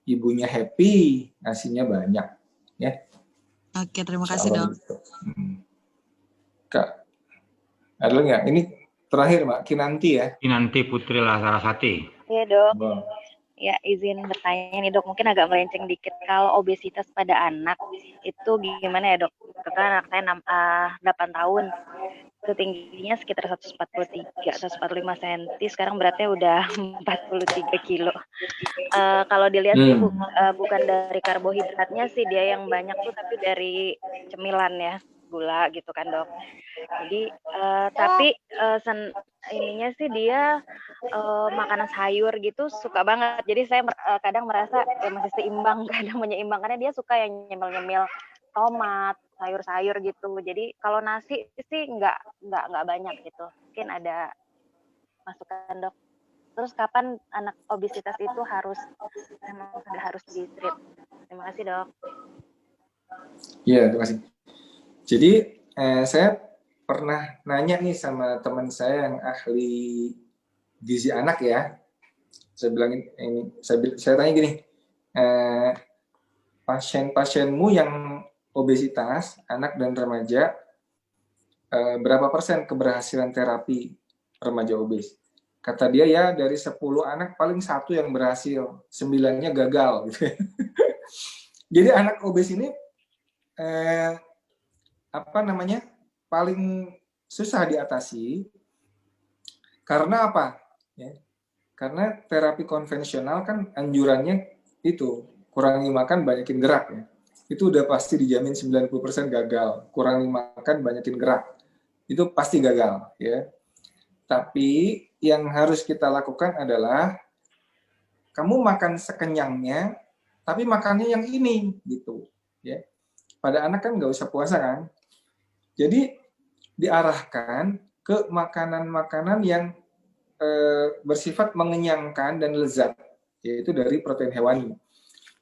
ibunya happy, nasinya banyak, ya. Oke, terima kasih dok. Gitu. Kak, ada lagi nggak? Ini terakhir Mbak, Kinanti ya. Kinanti Putri Larasati. Iya dok. Bang. Ya izin bertanya nih dok, mungkin agak melenceng dikit. Kalau obesitas pada anak itu gimana ya dok? Karena anak saya 8 tahun, itu tingginya sekitar 145 cm, sekarang beratnya udah 43 kilo. Kalau dilihat sih bukan dari karbohidratnya sih dia yang banyak tuh, tapi dari cemilan ya, gula gitu kan dok. Jadi tapi ininya sih dia makanan sayur gitu suka banget. Jadi saya kadang merasa masih seimbang, kadang menyeimbang karena dia suka yang nyemil-nyemil tomat, sayur-sayur gitu. Jadi kalau nasi sih nggak banyak gitu. Mungkin ada masukan dok. Terus kapan anak obesitas itu memang sudah harus di treat? Terima kasih dok. Iya, terima kasih. Jadi saya pernah nanya nih sama teman saya yang ahli gizi anak ya. Saya bilang ini, saya tanya gini, pasien-pasienmu yang obesitas, anak dan remaja, berapa persen keberhasilan terapi remaja obes? Kata dia ya dari 10 anak paling 1 yang berhasil, 9-nya gagal. Gitu. Jadi anak obes ini paling susah diatasi karena apa? Ya, karena terapi konvensional kan anjurannya itu kurangi makan, banyakin gerak ya. Itu udah pasti dijamin 90% gagal. Kurangi makan, banyakin gerak. Itu pasti gagal ya. Tapi yang harus kita lakukan adalah kamu makan sekenyangnya, tapi makannya yang ini gitu ya. Pada anak kan nggak usah puasa kan. Jadi diarahkan ke makanan-makanan yang bersifat mengenyangkan dan lezat, yaitu dari protein hewani.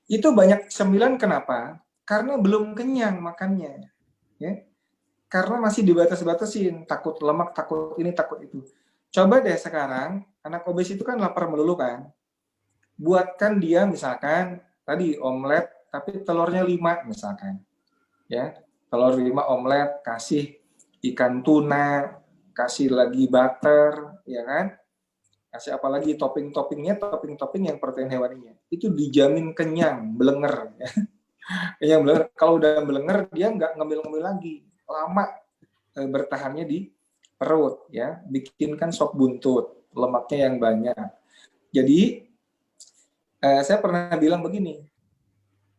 Itu banyak cemilan kenapa? Karena belum kenyang makannya, ya. Karena masih dibatas-batasin, takut lemak, takut ini, takut itu. Coba deh sekarang, anak obes itu kan lapar melulu kan. Buatkan dia misalkan tadi omelet, tapi telurnya 5 misalkan, ya. Telur 5 omelet, kasih ikan tuna, kasih lagi butter, ya kan? Kasih apa lagi topping-toppingnya, topping-topping yang protein hewaninya. Itu dijamin kenyang, belenger. Ya. Kenyang belenger. Kalau udah belenger, dia nggak ngemil-ngemil lagi. Lama bertahannya di perut. Ya, bikinkan sop buntut, lemaknya yang banyak. Jadi, saya pernah bilang begini,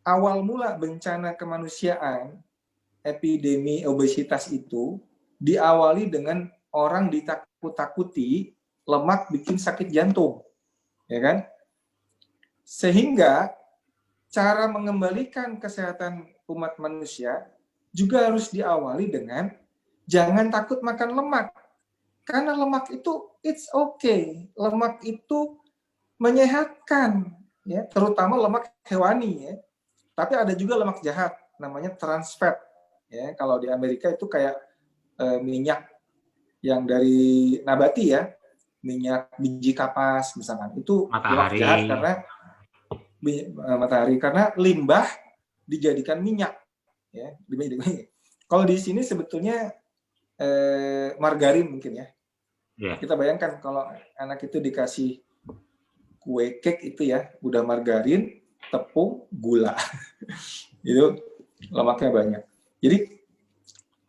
awal mula bencana kemanusiaan, epidemi obesitas itu, diawali dengan orang ditakut-takuti, lemak bikin sakit jantung, ya kan? Sehingga cara mengembalikan kesehatan umat manusia juga harus diawali dengan jangan takut makan lemak, karena lemak itu it's okay, lemak itu menyehatkan, ya, terutama lemak hewani, ya. Tapi ada juga lemak jahat, namanya trans fat, ya. Kalau di Amerika itu kayak minyak yang dari nabati ya. Minyak biji kapas misalkan itu lemak jahat karena matahari, karena limbah dijadikan minyak ya. Kalau di sini sebetulnya margarin mungkin ya. Kita bayangkan kalau anak itu dikasih kue cake itu ya udah margarin, tepung, gula. Itu lemaknya banyak. Jadi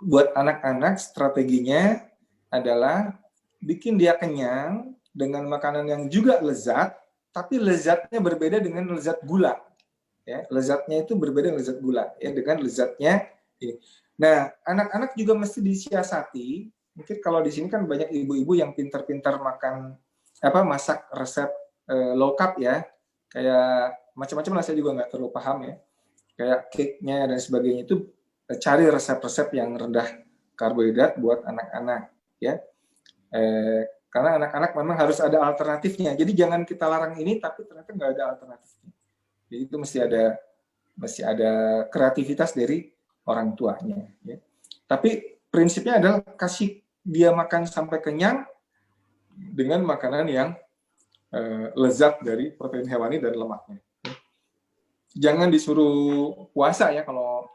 buat anak-anak strateginya adalah bikin dia kenyang dengan makanan yang juga lezat, tapi lezatnya berbeda dengan lezat gula. Ya, lezatnya itu berbeda dengan lezat gula, ya, dengan lezatnya ini. Nah, anak-anak juga mesti disiasati. Mungkin kalau di sini kan banyak ibu-ibu yang pintar-pintar masak resep low carb ya. kayak macam-macam lah, saya juga nggak terlalu paham ya. Kayak cake-nya dan sebagainya itu cari resep-resep yang rendah karbohidrat buat anak-anak ya. Karena anak-anak memang harus ada alternatifnya. Jadi jangan kita larang ini tapi ternyata nggak ada alternatifnya. Jadi itu mesti ada kreativitas dari orang tuanya ya. Tapi prinsipnya adalah kasih dia makan sampai kenyang dengan makanan yang lezat dari protein hewani dan lemaknya. Jangan disuruh puasa ya, kalau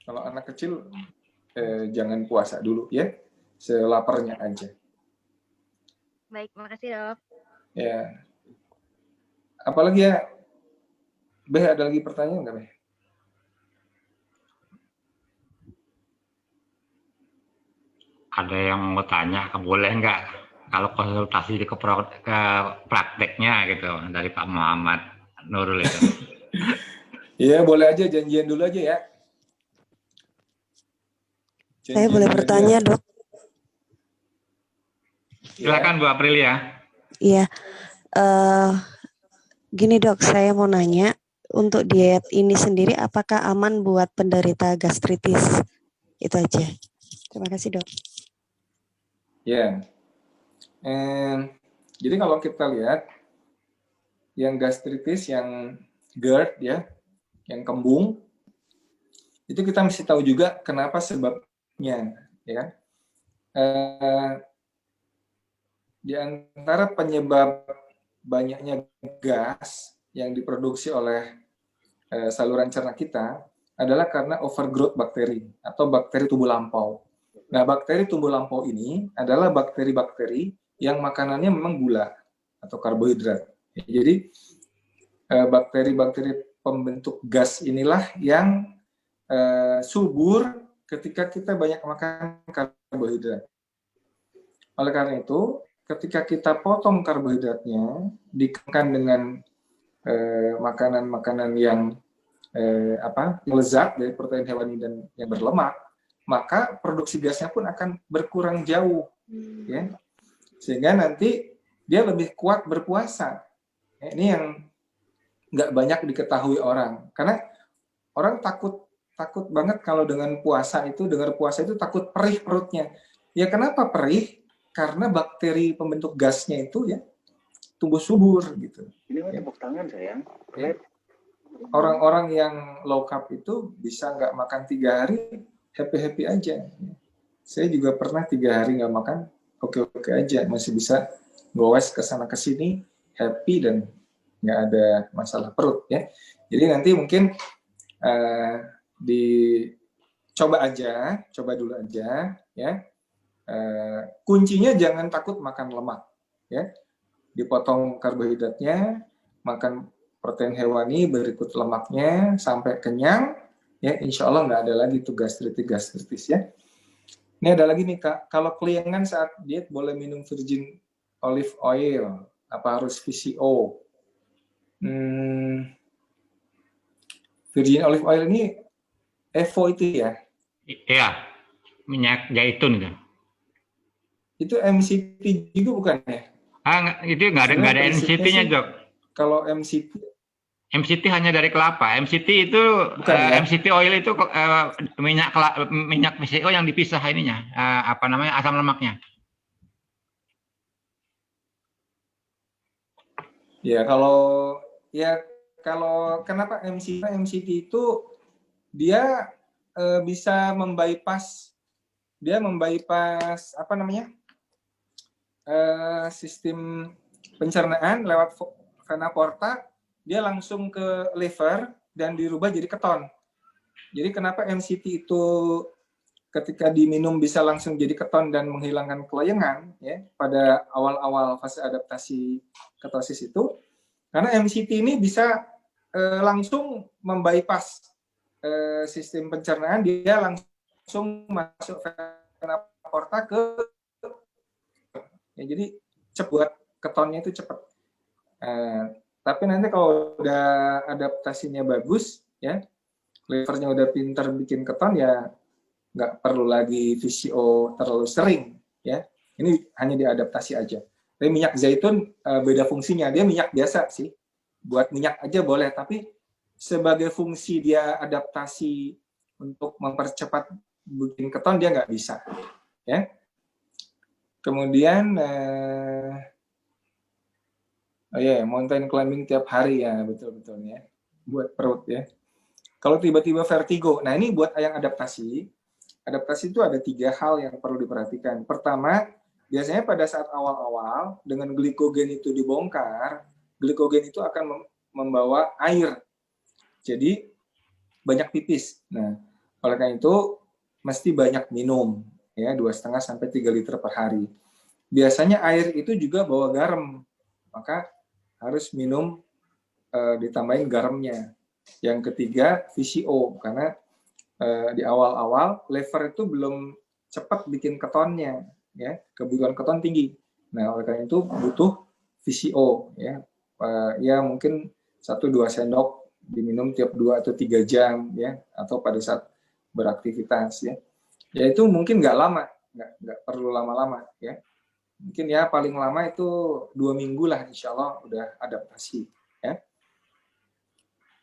anak kecil jangan puasa dulu ya, selaparnya aja. Baik, makasih Dok. Ya. Apalagi ya, Beh, ada lagi pertanyaan nggak, Beh? Ada yang mau tanya, boleh nggak kalau konsultasi ke prakteknya gitu dari Pak Muhammad Nurul itu? Iya, boleh aja, janjian dulu aja ya. Saya boleh bertanya, Dok? Silakan Bu Aprilia. Iya. Gini Dok, saya mau nanya, untuk diet ini sendiri apakah aman buat penderita gastritis? Itu aja. Terima kasih Dok. Ya. Jadi kalau kita lihat yang gastritis, yang GERD ya, yang kembung, itu kita mesti tahu juga kenapa sebabnya, ya kan? Di antara penyebab banyaknya gas yang diproduksi oleh saluran cerna kita adalah karena overgrowth bakteri atau bakteri tubuh lampau. Nah, bakteri tubuh lampau ini adalah bakteri-bakteri yang makanannya memang gula atau karbohidrat. Jadi bakteri-bakteri pembentuk gas inilah yang subur ketika kita banyak makan karbohidrat. Oleh karena itu, ketika kita potong karbohidratnya, dikenakan dengan makanan-makanan yang lezat dari protein hewani dan yang berlemak, maka produksi gasnya pun akan berkurang jauh, ya, sehingga nanti dia lebih kuat berpuasa. Ini yang nggak banyak diketahui orang, karena orang takut banget kalau dengan puasa itu, dengar puasa itu takut perih perutnya. Ya kenapa perih? Karena bakteri pembentuk gasnya itu ya tumbuh subur gitu. Ini kan tepuk tangan sayang. Ya. Orang-orang yang low carb itu bisa nggak makan 3 hari happy aja. Saya juga pernah 3 hari nggak makan, oke aja, masih bisa goes ke sana ke sini happy dan nggak ada masalah perut ya. Jadi nanti mungkin coba dulu aja ya. Kuncinya jangan takut makan lemak ya, dipotong karbohidratnya, makan protein hewani berikut lemaknya sampai kenyang ya, insya Allah nggak ada lagi tuh gastritis ya. Ini ada lagi nih Kak, kalau keliengan saat diet boleh minum virgin olive oil, apa harus VCO? Virgin olive oil ini EVO itu ya? Iya, minyak zaitun kan. Itu MCT juga bukan ya? Itu nggak ada MCT-nya Dok. Kalau MCT hanya dari kelapa. MCT itu ya? MCT oil itu minyak VCO yang dipisah ininya, asam lemaknya. Ya kalau kenapa MCT itu dia bisa membypass sistem pencernaan lewat vena porta, dia langsung ke liver dan dirubah jadi keton. Jadi kenapa MCT itu ketika diminum bisa langsung jadi keton dan menghilangkan kelayangan ya pada awal-awal fase adaptasi ketosis itu, karena MCT ini bisa langsung membypass sistem pencernaan, dia langsung masuk vena porta ke ya, jadi cepat, ketonnya itu cepat. Tapi nanti kalau udah adaptasinya bagus ya, livernya udah pintar bikin keton ya, nggak perlu lagi VCO terlalu sering ya. Ini hanya diadaptasi aja. Tapi minyak zaitun beda fungsinya, dia minyak biasa sih, buat minyak aja boleh, tapi sebagai fungsi dia adaptasi untuk mempercepat bikin keton dia nggak bisa, ya. Kemudian mountain climbing tiap hari ya, betul ya, buat perut ya. Kalau tiba-tiba vertigo, nah ini buat yang adaptasi itu ada 3 hal yang perlu diperhatikan. Pertama, biasanya pada saat awal-awal dengan glikogen itu dibongkar, glikogen itu akan membawa air, jadi banyak pipis. Nah, oleh karena itu mesti banyak minum, ya 2,5 sampai 3 liter per hari. Biasanya air itu juga bawa garam, maka harus minum ditambahin garamnya. Yang ketiga VCO, karena di awal-awal lever itu belum cepat bikin ketonnya, ya, kebutuhan keton tinggi. Nah, oleh karena itu butuh VCO, ya, ya mungkin 1-2 sendok diminum tiap 2 atau 3 jam, ya, atau pada saat beraktivitas, ya. Ya itu mungkin nggak lama, nggak perlu lama-lama, ya. Mungkin ya paling lama itu 2 minggu lah, insya Allah udah adaptasi, ya.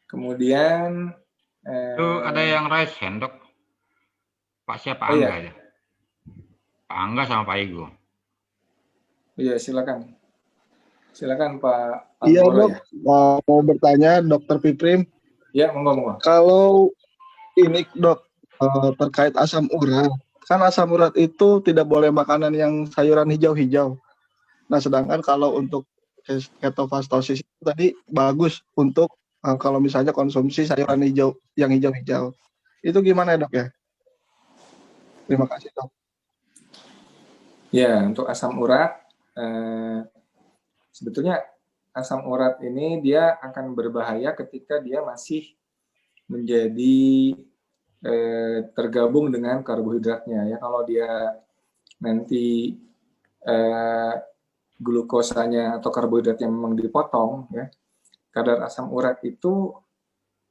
Kemudian Itu ada yang raise hand, Dok. Pak siapa? Angga ya? Pak Angga sama Pak Igo. Iya, silakan. Silakan Pak. Iya Dok, mau bertanya Dokter Piprim. Ya, monggo. Kalau ini Dok, terkait asam urat, kan asam urat itu tidak boleh makanan yang sayuran hijau-hijau. Nah, sedangkan kalau untuk ketofastosis itu tadi bagus untuk kalau misalnya konsumsi sayuran hijau yang hijau-hijau. Itu gimana Dok ya? Terima kasih Dok. Ya, untuk asam urat, sebetulnya asam urat ini dia akan berbahaya ketika dia masih menjadi tergabung dengan karbohidratnya. Ya, kalau dia nanti glukosanya atau karbohidratnya memang dipotong, ya, kadar asam urat itu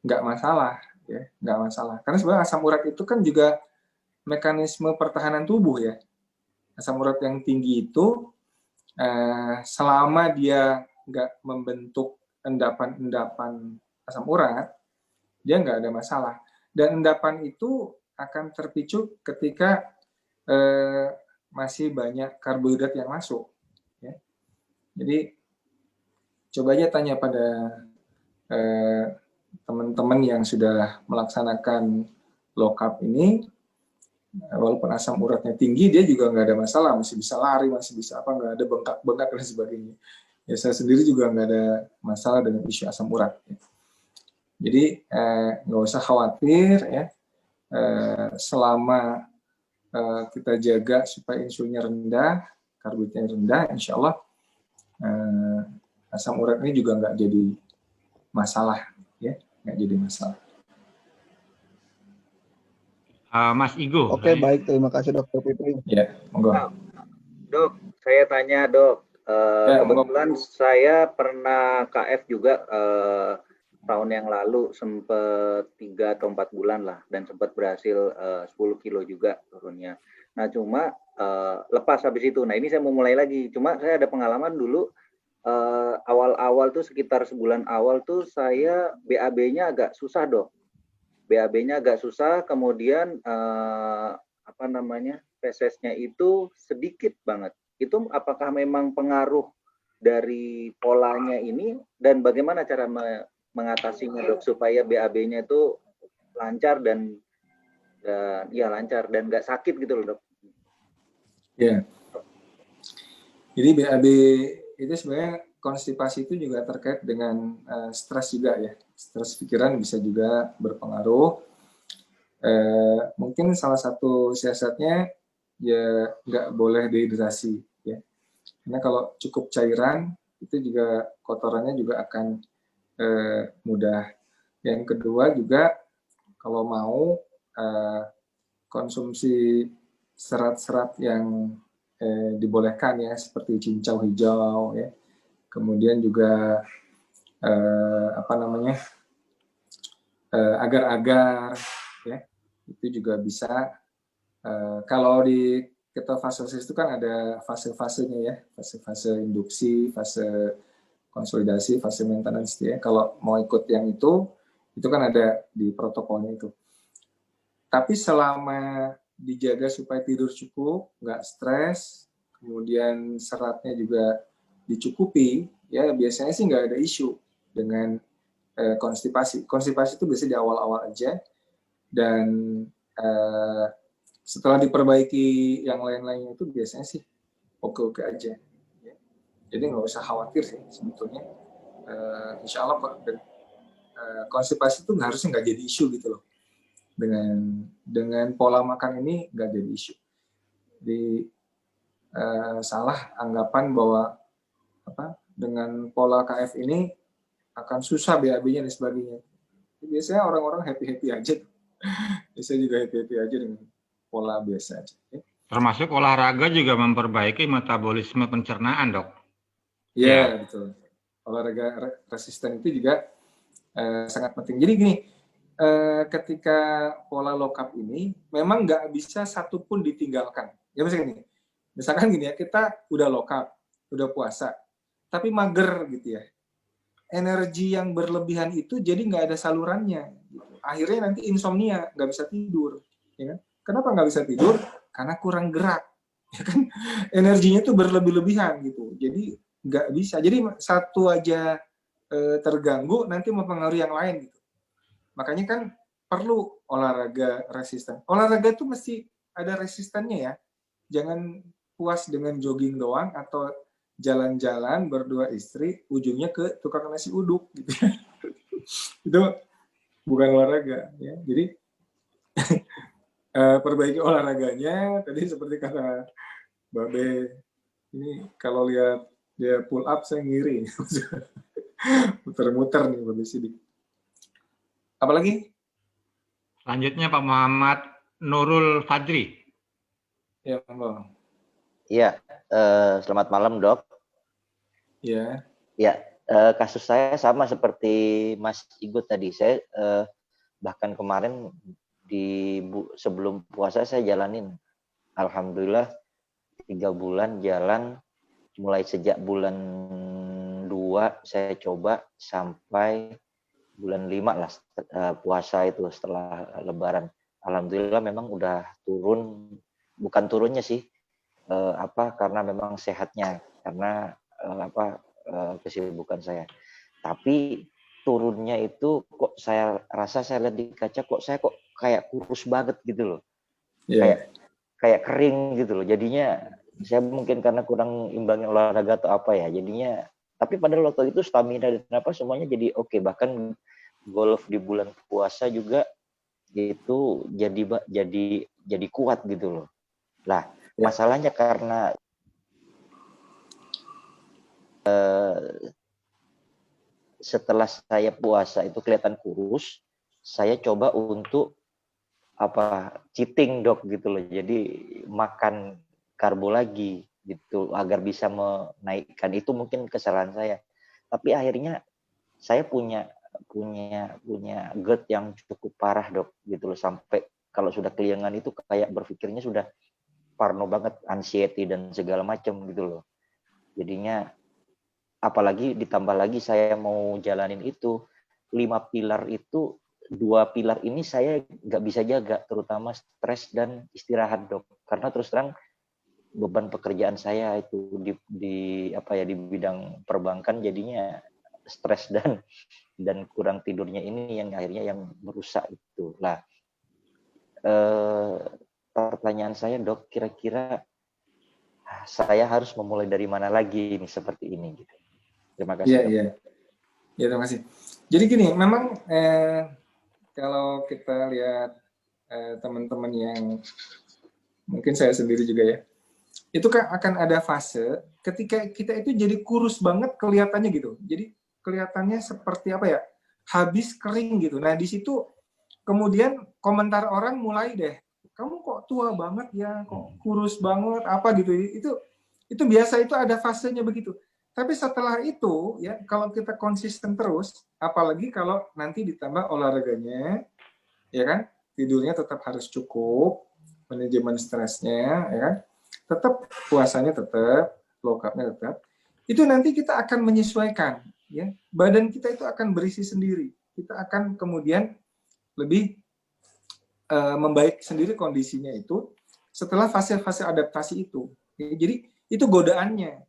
nggak masalah, ya, nggak masalah. Karena sebenarnya asam urat itu kan juga mekanisme pertahanan tubuh, ya. Asam urat yang tinggi itu selama dia nggak membentuk endapan-endapan asam urat, dia nggak ada masalah. Dan endapan itu akan terpicu ketika masih banyak karbohidrat yang masuk. Ya. Jadi coba aja tanya pada teman-teman yang sudah melaksanakan low carb ini, walaupun asam uratnya tinggi, dia juga nggak ada masalah, masih bisa lari, masih bisa apa, nggak ada bengkak-bengkak dan sebagainya. Ya, saya sendiri juga nggak ada masalah dengan isu asam urat. Ya. Jadi nggak usah khawatir, ya, selama kita jaga supaya insulinnya rendah, karbohidratnya rendah, insya Allah asam urat ini juga nggak jadi masalah, ya, nggak jadi masalah. Mas Igo. Oke, baik, terima kasih Dokter Piprim. Ya, monggo. Dok, saya tanya Dok, kebetulan saya pernah KF juga tahun yang lalu, sempat 3 atau 4 bulan lah, dan sempat berhasil 10 kilo juga turunnya. Nah cuma lepas habis itu, nah ini saya mau mulai lagi, cuma saya ada pengalaman dulu, awal-awal tuh sekitar sebulan awal tuh saya BAB-nya agak susah Dok. BAB-nya agak susah, kemudian PSS-nya itu sedikit banget. Itu apakah memang pengaruh dari polanya ini, dan bagaimana cara mengatasinya Dok supaya BAB-nya itu lancar dan ya lancar dan nggak sakit gitu loh Dok. Ya. Jadi BAB itu sebenarnya konstipasi itu juga terkait dengan stres juga, ya. Stres pikiran bisa juga berpengaruh. Mungkin salah satu siasatnya ya nggak boleh dehidrasi, ya. Karena kalau cukup cairan itu juga kotorannya juga akan mudah. Yang kedua juga kalau mau konsumsi serat-serat yang dibolehkan, ya, seperti cincau hijau, ya. Kemudian juga agar-agar, ya, itu juga bisa. Kalau di ketofastosis itu kan ada fase-fasenya, ya, fase-fase induksi, fase konsolidasi, fase maintenance ya. Kalau mau ikut yang itu kan ada di protokolnya itu. Tapi selama dijaga supaya tidur cukup, nggak stres, kemudian seratnya juga dicukupi, ya biasanya sih nggak ada isu dengan konstipasi. Konstipasi itu biasanya di awal-awal aja, dan setelah diperbaiki yang lain-lainnya itu biasanya sih oke-oke aja. Ya. Jadi nggak usah khawatir sih sebetulnya. Insya Allah konstipasi itu harusnya nggak jadi isu gitu loh. Dengan pola makan ini nggak jadi isu. Jadi salah anggapan bahwa dengan pola KF ini akan susah BAB-nya dan sebagainya. Biasanya orang-orang happy-happy aja. Biasanya juga happy-happy aja dengan pola biasa aja. Ya. Termasuk olahraga juga memperbaiki metabolisme pencernaan, Dok. Iya, betul. Olahraga resisten itu juga sangat penting. Jadi gini, ketika pola low carb ini memang nggak bisa satupun ditinggalkan. Ya misalkan gini ya, kita udah low carb, udah puasa, tapi mager gitu ya. Energi yang berlebihan itu jadi nggak ada salurannya. Gitu. Akhirnya nanti insomnia, nggak bisa tidur. Ya kan? Kenapa nggak bisa tidur? Karena kurang gerak. Ya kan? Energinya tuh berlebih-lebihan gitu. Jadi nggak bisa. Jadi satu aja terganggu, nanti mempengaruhi yang lain gitu. Makanya kan perlu olahraga resisten. Olahraga itu mesti ada resistennya ya. Jangan puas dengan jogging doang atau jalan-jalan berdua istri, ujungnya ke tukang nasi uduk gitu. Itu bukan olahraga ya. Jadi perbaiki olahraganya. Tadi seperti kata Mbak Be, ini kalau lihat dia pull up saya ngiri. Muter-muter nih Mbak Be Sidik. Apalagi? Selanjutnya Pak Muhammad Nurul Fadri. Ya, Bang. Iya, selamat malam, Dok. Ya. Ya, kasus saya sama seperti Mas Igut tadi. Saya bahkan kemarin sebelum puasa saya jalanin. Alhamdulillah 3 bulan jalan, mulai sejak bulan 2 saya coba sampai bulan 5 lah puasa itu setelah Lebaran. Alhamdulillah memang udah turun, bukan turunnya sih, karena memang sehatnya, karena kesibukan saya. Tapi turunnya itu kok saya rasa, saya lihat di kaca kok saya kayak kurus banget gitu loh. Yeah. Kayak kering gitu loh. Jadinya saya mungkin karena kurang imbangin olahraga atau apa ya. Jadinya, tapi pada waktu itu stamina dan apa semuanya jadi oke. Bahkan golf di bulan puasa juga itu jadi kuat gitu loh. Lah, masalahnya karena setelah saya puasa itu kelihatan kurus, saya coba untuk cheating, Dok, gitu loh. Jadi makan karbo lagi gitu agar bisa menaikkan. Itu mungkin kesalahan saya. Tapi akhirnya saya punya GERD yang cukup parah, Dok, gitu loh. Sampai kalau sudah keliengan itu kayak berpikirnya sudah parno banget, anxiety dan segala macam gitu loh. Jadinya apalagi ditambah lagi saya mau jalanin itu 5 pilar itu, 2 pilar ini saya nggak bisa jaga, terutama stres dan istirahat, Dok. Karena terus terang beban pekerjaan saya itu di bidang perbankan, jadinya stres dan kurang tidurnya ini yang akhirnya yang merusak itu. Lah, pertanyaan saya, Dok, kira-kira saya harus memulai dari mana lagi ini seperti ini gitu. Terima kasih. Iya. Ya, terima kasih. Jadi gini, memang kalau kita lihat teman-teman yang mungkin saya sendiri juga ya, itu kan akan ada fase ketika kita itu jadi kurus banget kelihatannya gitu. Jadi kelihatannya seperti apa ya? Habis kering gitu. Nah, di situ kemudian komentar orang mulai deh, kamu kok tua banget ya, kok kurus banget, apa gitu. Itu biasa, itu ada fasenya begitu. Tapi setelah itu, ya kalau kita konsisten terus, apalagi kalau nanti ditambah olahraganya, ya kan, tidurnya tetap harus cukup, manajemen stresnya, ya kan, tetap puasanya tetap, low carb-nya tetap, itu nanti kita akan menyesuaikan, ya. Badan kita itu akan berisi sendiri. Kita akan kemudian lebih membaik sendiri kondisinya itu setelah fase-fase adaptasi itu. Ya, jadi itu godaannya.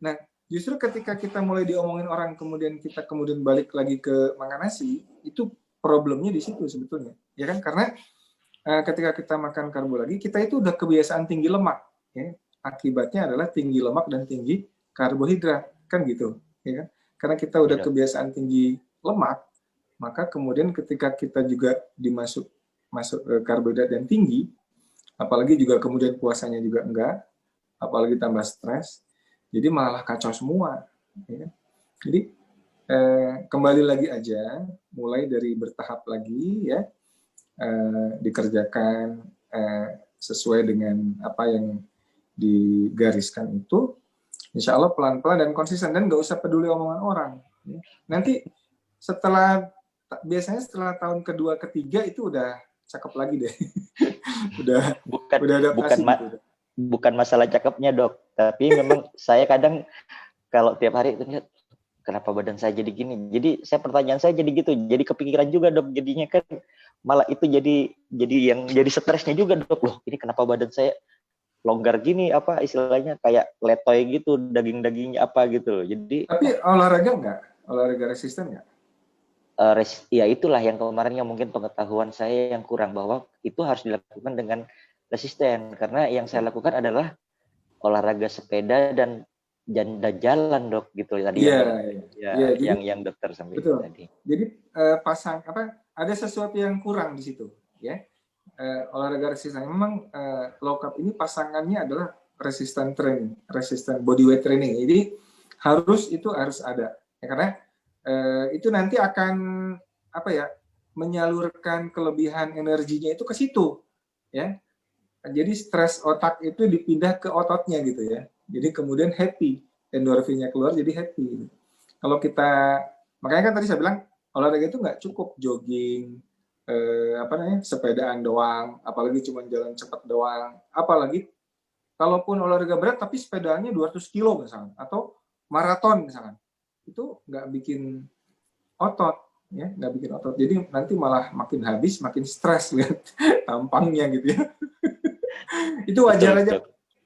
Nah, justru ketika kita mulai diomongin orang kemudian kita kemudian balik lagi ke makan nasi, itu problemnya di situ sebetulnya. Ya kan, karena ketika kita makan karbo lagi, kita itu udah kebiasaan tinggi lemak, ya. Akibatnya adalah tinggi lemak dan tinggi karbohidrat, kan gitu, ya kan? Karena kita udah kebiasaan tinggi lemak, maka kemudian ketika kita juga masuk karbohidrat yang tinggi, apalagi juga kemudian puasanya juga enggak, apalagi tambah stres, jadi malah kacau semua, ya. Jadi kembali lagi aja, mulai dari bertahap lagi, ya, dikerjakan sesuai dengan apa yang digariskan itu, insya Allah pelan-pelan dan konsisten, dan nggak usah peduli omongan orang. Ya. Nanti biasanya setelah tahun kedua ketiga itu udah cakep lagi deh. udah adaptasi. Bukan masalah cakepnya, Dok, tapi memang saya kadang kalau tiap hari itu lihat kenapa badan saya jadi gini. Jadi pertanyaan saya jadi gitu, jadi kepikiran juga, Dok. Jadinya kan malah itu jadi stresnya juga, Dok. Loh, ini kenapa badan saya longgar gini, apa istilahnya kayak letoy gitu, daging-dagingnya apa gitu. Jadi tapi olahraga enggak? Olahraga resisten enggak? Ya itulah yang kemarin yang mungkin pengetahuan saya yang kurang, bahwa itu harus dilakukan dengan resisten, karena yang saya lakukan adalah olahraga sepeda dan jalan, Dok, gitu tadi. Yang dokter sampaikan tadi. Jadi ada sesuatu yang kurang di situ, ya. Olahraga resisten memang low carb ini pasangannya adalah resistant training, resistant bodyweight training. Jadi harus ada, ya, karena itu nanti akan menyalurkan kelebihan energinya itu ke situ, ya. Jadi stres otak itu dipindah ke ototnya gitu, ya. Jadi kemudian happy, endorfinnya keluar jadi happy. Kalau makanya kan tadi saya bilang olahraga itu nggak cukup jogging, sepedaan doang, apalagi cuma jalan cepat doang, apalagi kalaupun olahraga berat tapi sepedaannya 200 kilo misalnya, atau maraton misalnya, itu nggak bikin otot, ya, nggak bikin otot. Jadi nanti malah makin habis, makin stres lihat tampangnya gitu, ya. Itu wajar aja.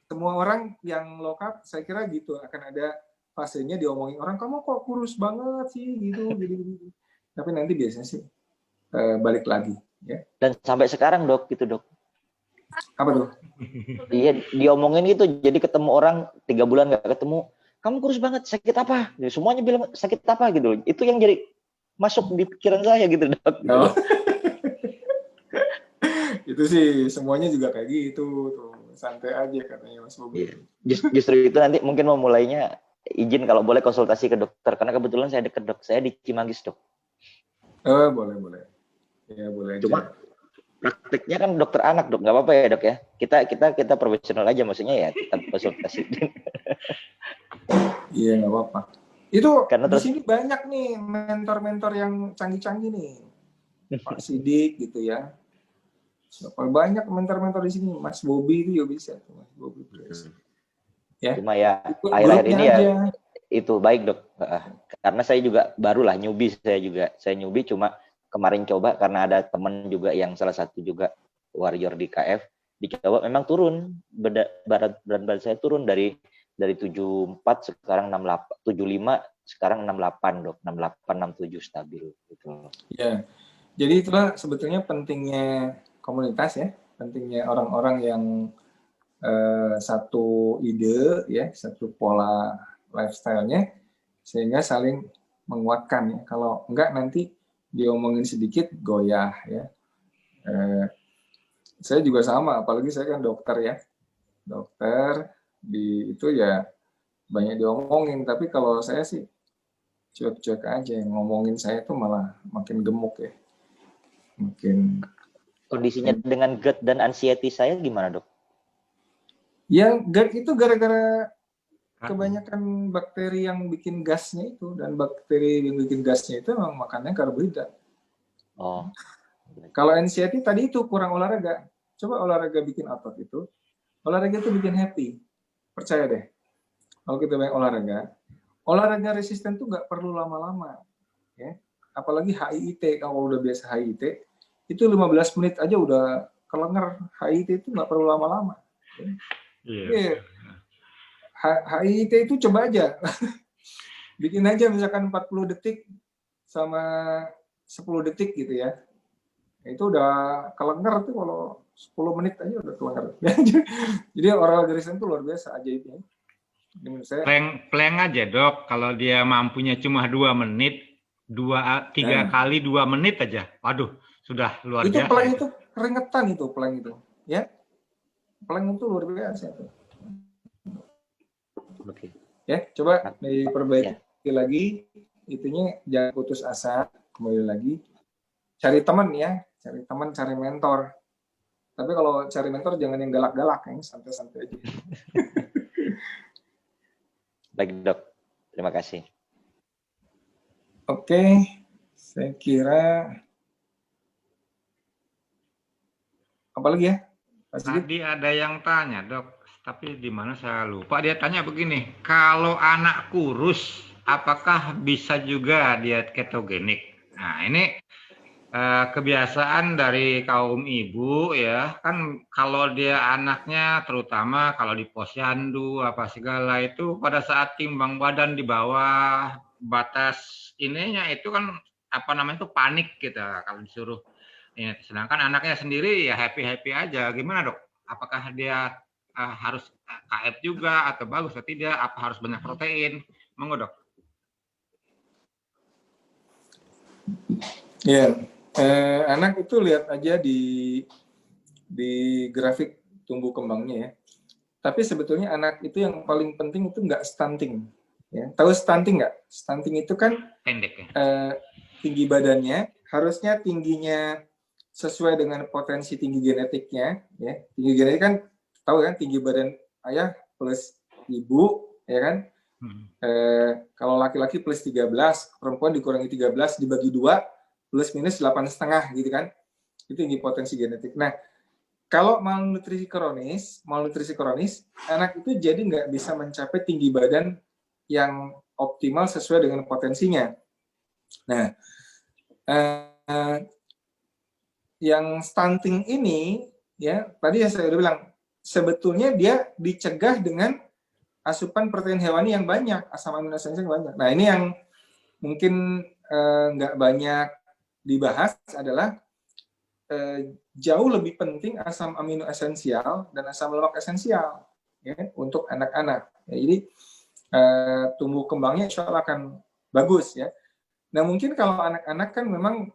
Semua orang yang low carb saya kira gitu, akan ada fasenya diomongin orang, kamu kok kurus banget sih gitu. Tapi nanti biasanya sih balik lagi, ya. Dan sampai sekarang, Dok, gitu, Dok. Apa tuh? Iya, diomongin gitu, jadi ketemu orang 3 bulan nggak ketemu, kamu kurus banget, sakit apa? Semuanya bilang sakit apa gitu. Itu yang jadi masuk di pikiran saya gitu, Dok. Oh. Itu sih semuanya juga kayak gitu tuh, santai aja katanya Mas Bobi. Justru itu nanti mungkin memulainya izin kalau boleh konsultasi ke dokter, karena kebetulan saya dekat, Dok. Saya di Cimanggis, Dok. Boleh. Ya, boleh aja. Cuma praktiknya kan dokter anak, Dok. Nggak apa-apa ya, Dok, ya. Kita profesional aja, maksudnya ya kita konsultasi. Iya, nggak apa-apa. Itu karena di sini banyak nih mentor-mentor yang canggih-canggih nih. Pak Sidik gitu, ya. Banyak mentor-mentor di sini. Mas Bobi itu juga bisa tuh, Mas Bobi. Ya. Cuma ya akhir-akhir ini ya itu baik, Dok. Karena saya juga barulah newbie, saya newbie, cuma kemarin coba karena ada teman juga yang salah satu juga warrior di KF, dicoba memang turun berat badan saya turun dari 74 sekarang 68, 75 sekarang 68, Dok. 68 67 stabil gitu. Ya. Jadi itulah sebetulnya pentingnya komunitas, ya, pentingnya orang-orang yang satu ide, ya, satu pola lifestyle-nya, sehingga saling menguatkan, ya. Kalau enggak nanti diomongin sedikit goyah, ya. Saya juga sama, apalagi saya kan dokter, ya. Dokter itu ya banyak diomongin, tapi kalau saya sih cuek-cuek aja, yang ngomongin saya tuh malah makin gemuk, ya. Makin kondisinya dengan GERD dan anxiety saya gimana, Dok? Ya, GERD itu gara-gara kebanyakan bakteri yang bikin gasnya itu, dan bakteri yang bikin gasnya itu memang makannya karbohidrat. Oh. Kalau anxiety tadi itu kurang olahraga. Coba olahraga bikin otot itu. Olahraga itu bikin happy. Percaya deh. kalau kita banyak olahraga resisten tuh nggak perlu lama-lama, ya. Apalagi HIIT, kalau udah biasa HIIT, itu 15 menit aja udah kelenger. HIIT itu nggak perlu lama-lama. Ya. HIIT itu coba aja, bikin aja misalkan 40 detik sama 10 detik gitu ya. Itu udah kelenger tuh kalau 10 menit aja udah kelenger. Jadi olahraga resisten itu luar biasa, ajaibnya. Plank aja dok, kalau dia mampunya cuma 2 menit, 3 kali 2 menit aja. Waduh, sudah luar biasa. Plank itu keringetan itu, plank itu. Ya, plank itu luar biasa. Oke. Ya, coba diperbaiki lagi. Itunya jangan putus asa, kembali lagi. Cari teman ya, cari teman, cari mentor. Tapi kalau cari mentor jangan yang galak-galak, yang santai-santai aja. Baik dok, terima kasih. Oke, saya kira apa lagi ya? Tadi ada yang tanya dok, tapi di mana saya lupa. Dia tanya begini, kalau anak kurus, apakah bisa juga diet ketogenik? Nah ini kebiasaan dari kaum ibu ya, kan kalau dia anaknya terutama kalau di posyandu apa segala itu pada saat timbang badan di bawah batas ininya itu kan apa namanya itu panik gitu kalau disuruh ini. Sedangkan anaknya sendiri ya happy aja. Gimana dok? Apakah dia harus KF juga atau bagus atau tidak? Apa harus banyak protein? Monggo dok. Ya. Anak itu lihat aja di grafik tumbuh kembangnya ya. Tapi sebetulnya anak itu yang paling penting itu nggak stunting. Ya. Tahu stunting nggak? Stunting itu kan pendek ya. Tinggi badannya harusnya tingginya sesuai dengan potensi tinggi genetiknya. Ya. Tinggi genetik kan tahu kan tinggi badan ayah plus ibu, ya kan? Kalau laki-laki plus 13, perempuan dikurangi 13 dibagi 2 plus minus 8,5 gitu kan, itu tinggi potensi genetik. Nah, kalau malnutrisi kronis, anak itu jadi nggak bisa mencapai tinggi badan yang optimal sesuai dengan potensinya. Nah, yang stunting ini, ya tadi saya udah bilang, sebetulnya dia dicegah dengan asupan protein hewani yang banyak, asam amino esensial yang banyak. Nah, ini yang mungkin nggak banyak dibahas adalah jauh lebih penting asam amino esensial dan asam lemak esensial ya, untuk anak-anak. Ya, jadi tumbuh kembangnya insya Allah akan bagus ya. Nah mungkin kalau anak-anak kan memang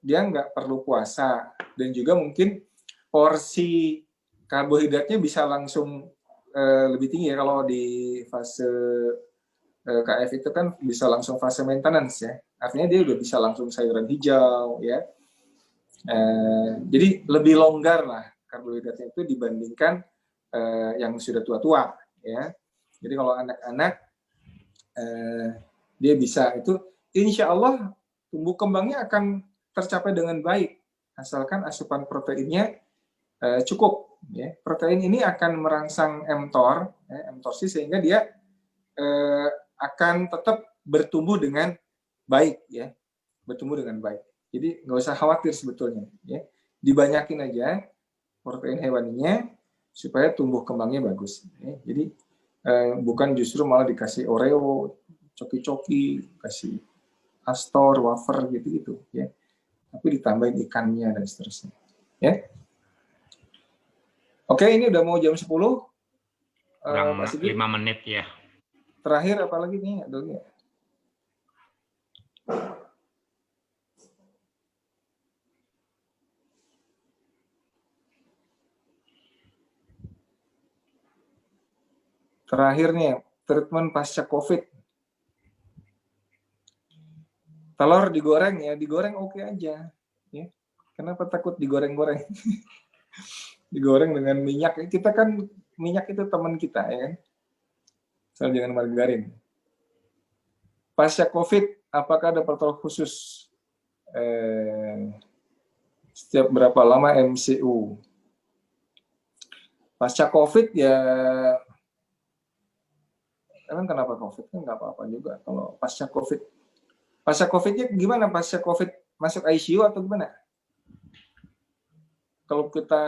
dia nggak perlu puasa dan juga mungkin porsi karbohidratnya bisa langsung lebih tinggi ya. Kalau di fase KF itu kan bisa langsung fase maintenance ya. Artinya dia udah bisa langsung sayuran hijau ya. Jadi lebih longgar lah karbohidratnya itu dibandingkan yang sudah tua-tua ya. Jadi kalau anak-anak dia bisa itu insya Allah tumbuh kembangnya akan tercapai dengan baik asalkan asupan proteinnya cukup ya. Protein ini akan merangsang mTOR ya, mTORC sehingga dia akan tetap bertumbuh dengan baik ya, bertumbuh dengan baik. Jadi nggak usah khawatir sebetulnya ya, dibanyakin aja protein hewaninya supaya tumbuh kembangnya bagus ya. Jadi bukan justru malah dikasih Oreo, coki-coki, kasih Astor, wafer gitu ya, tapi ditambahin ikannya dan seterusnya ya. Oke, ini udah mau jam 10. Kurang 5 menit ya. Terakhir apa lagi nih dulu ya? Terakhirnya, treatment pasca COVID. Telur digoreng ya, digoreng oke aja. Ya. Kenapa takut digoreng-goreng? Digoreng dengan minyak. Kita kan minyak itu teman kita ya kan. Asal jangan margarin. Pasca COVID, apakah ada protokol khusus? Setiap berapa lama MCU? Pasca COVID ya Emang kenapa COVID? Kan nggak apa-apa juga kalau pasca COVID. Pasca COVID-nya gimana? Pasca COVID masuk ICU atau gimana? Kalau kita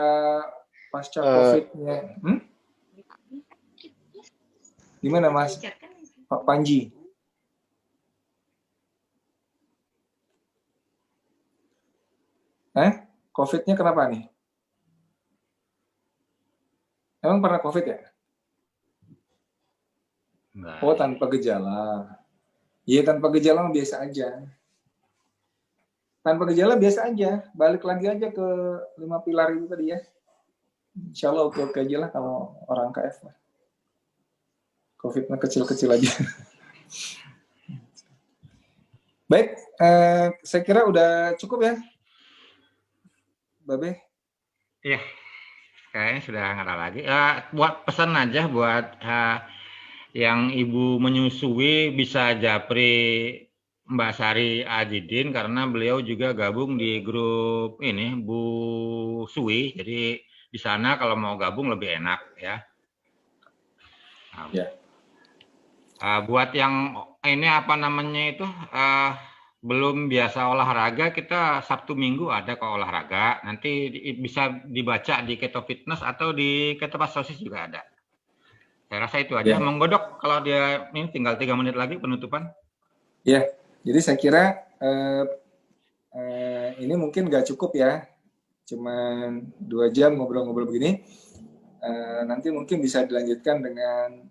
pasca COVID-nya, gimana Mas Pak Panji? COVID-nya kenapa nih? Emang pernah COVID ya? Enggak. Oh, tanpa gejala. Iya, tanpa gejala biasa aja. Tanpa gejala biasa aja. Balik lagi aja ke 5 pilar itu tadi ya. Insya Allah oke-oke aja lah kalau orang KF lah. COVID-nya kecil-kecil aja. Baik, saya kira udah cukup ya, Babe? Iya, kayaknya sudah nggak ada lagi. Buat pesan aja buat yang ibu menyusui bisa japri Mbak Sari Ajidin karena beliau juga gabung di grup ini Bu Sui. Jadi di sana kalau mau gabung lebih enak ya. Nah, ya. Buat yang ini apa namanya itu belum biasa olahraga, kita Sabtu Minggu ada kok olahraga. Nanti bisa dibaca di Keto Fitness atau di Keto Pastosis juga ada. Saya rasa itu aja. Ya. Monggo Dok, kalau dia ini tinggal 3 menit lagi penutupan. Ya, jadi saya kira ini mungkin nggak cukup ya. Cuman 2 jam ngobrol-ngobrol begini. Nanti mungkin bisa dilanjutkan dengan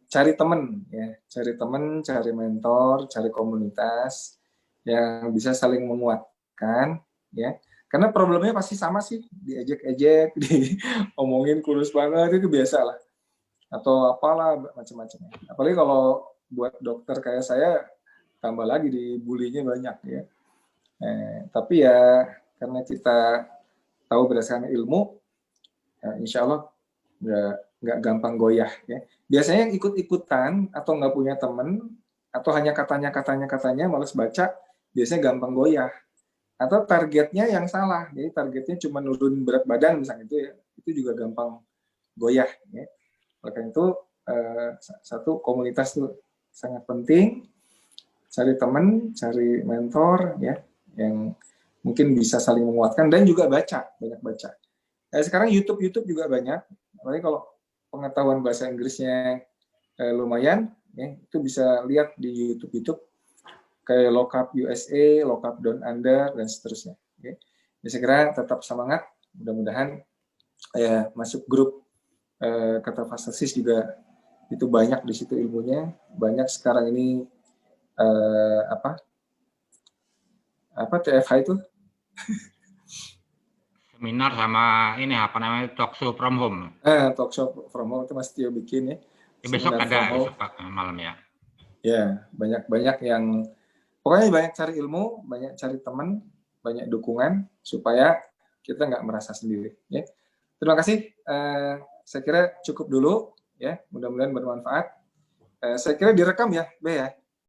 cari teman ya, cari teman, cari mentor, cari komunitas yang bisa saling menguatkan ya. Karena problemnya pasti sama sih, diejek-ejek, diomongin kurus banget itu biasa lah. Atau apalah macam-macam. Apalagi kalau buat dokter kayak saya tambah lagi dibulinya banyak ya. Tapi ya karena kita tahu berdasarkan ilmu, ya insya Allah nggak gampang goyah ya. Biasanya yang ikut-ikutan atau nggak punya temen atau hanya katanya malas baca, biasanya gampang goyah. Atau targetnya yang salah, jadi targetnya cuma nurunin berat badan misalnya itu juga gampang goyah. Ya. Oleh karena itu satu komunitas itu sangat penting, cari teman, cari mentor ya yang mungkin bisa saling menguatkan dan juga banyak baca. Sekarang YouTube juga banyak, apalagi kalau pengetahuan bahasa Inggrisnya lumayan, ya, itu bisa lihat di YouTube kayak Lockup USA, Lockup Down Under dan seterusnya. Ya. Jadi saya kira tetap semangat, mudah-mudahan masuk grup Keto Pastosis juga itu banyak di situ ilmunya, banyak sekarang ini apa TFH itu? Seminar sama ini apa namanya talk show from home. Talk show from home itu Mas Tio bikin ya. Besok ada besok malam ya. Ya, banyak yang pokoknya banyak cari ilmu, banyak cari teman, banyak dukungan supaya kita nggak merasa sendiri. Ya. Terima kasih. Saya kira cukup dulu ya. Mudah-mudahan bermanfaat. Saya kira direkam ya, Be ya.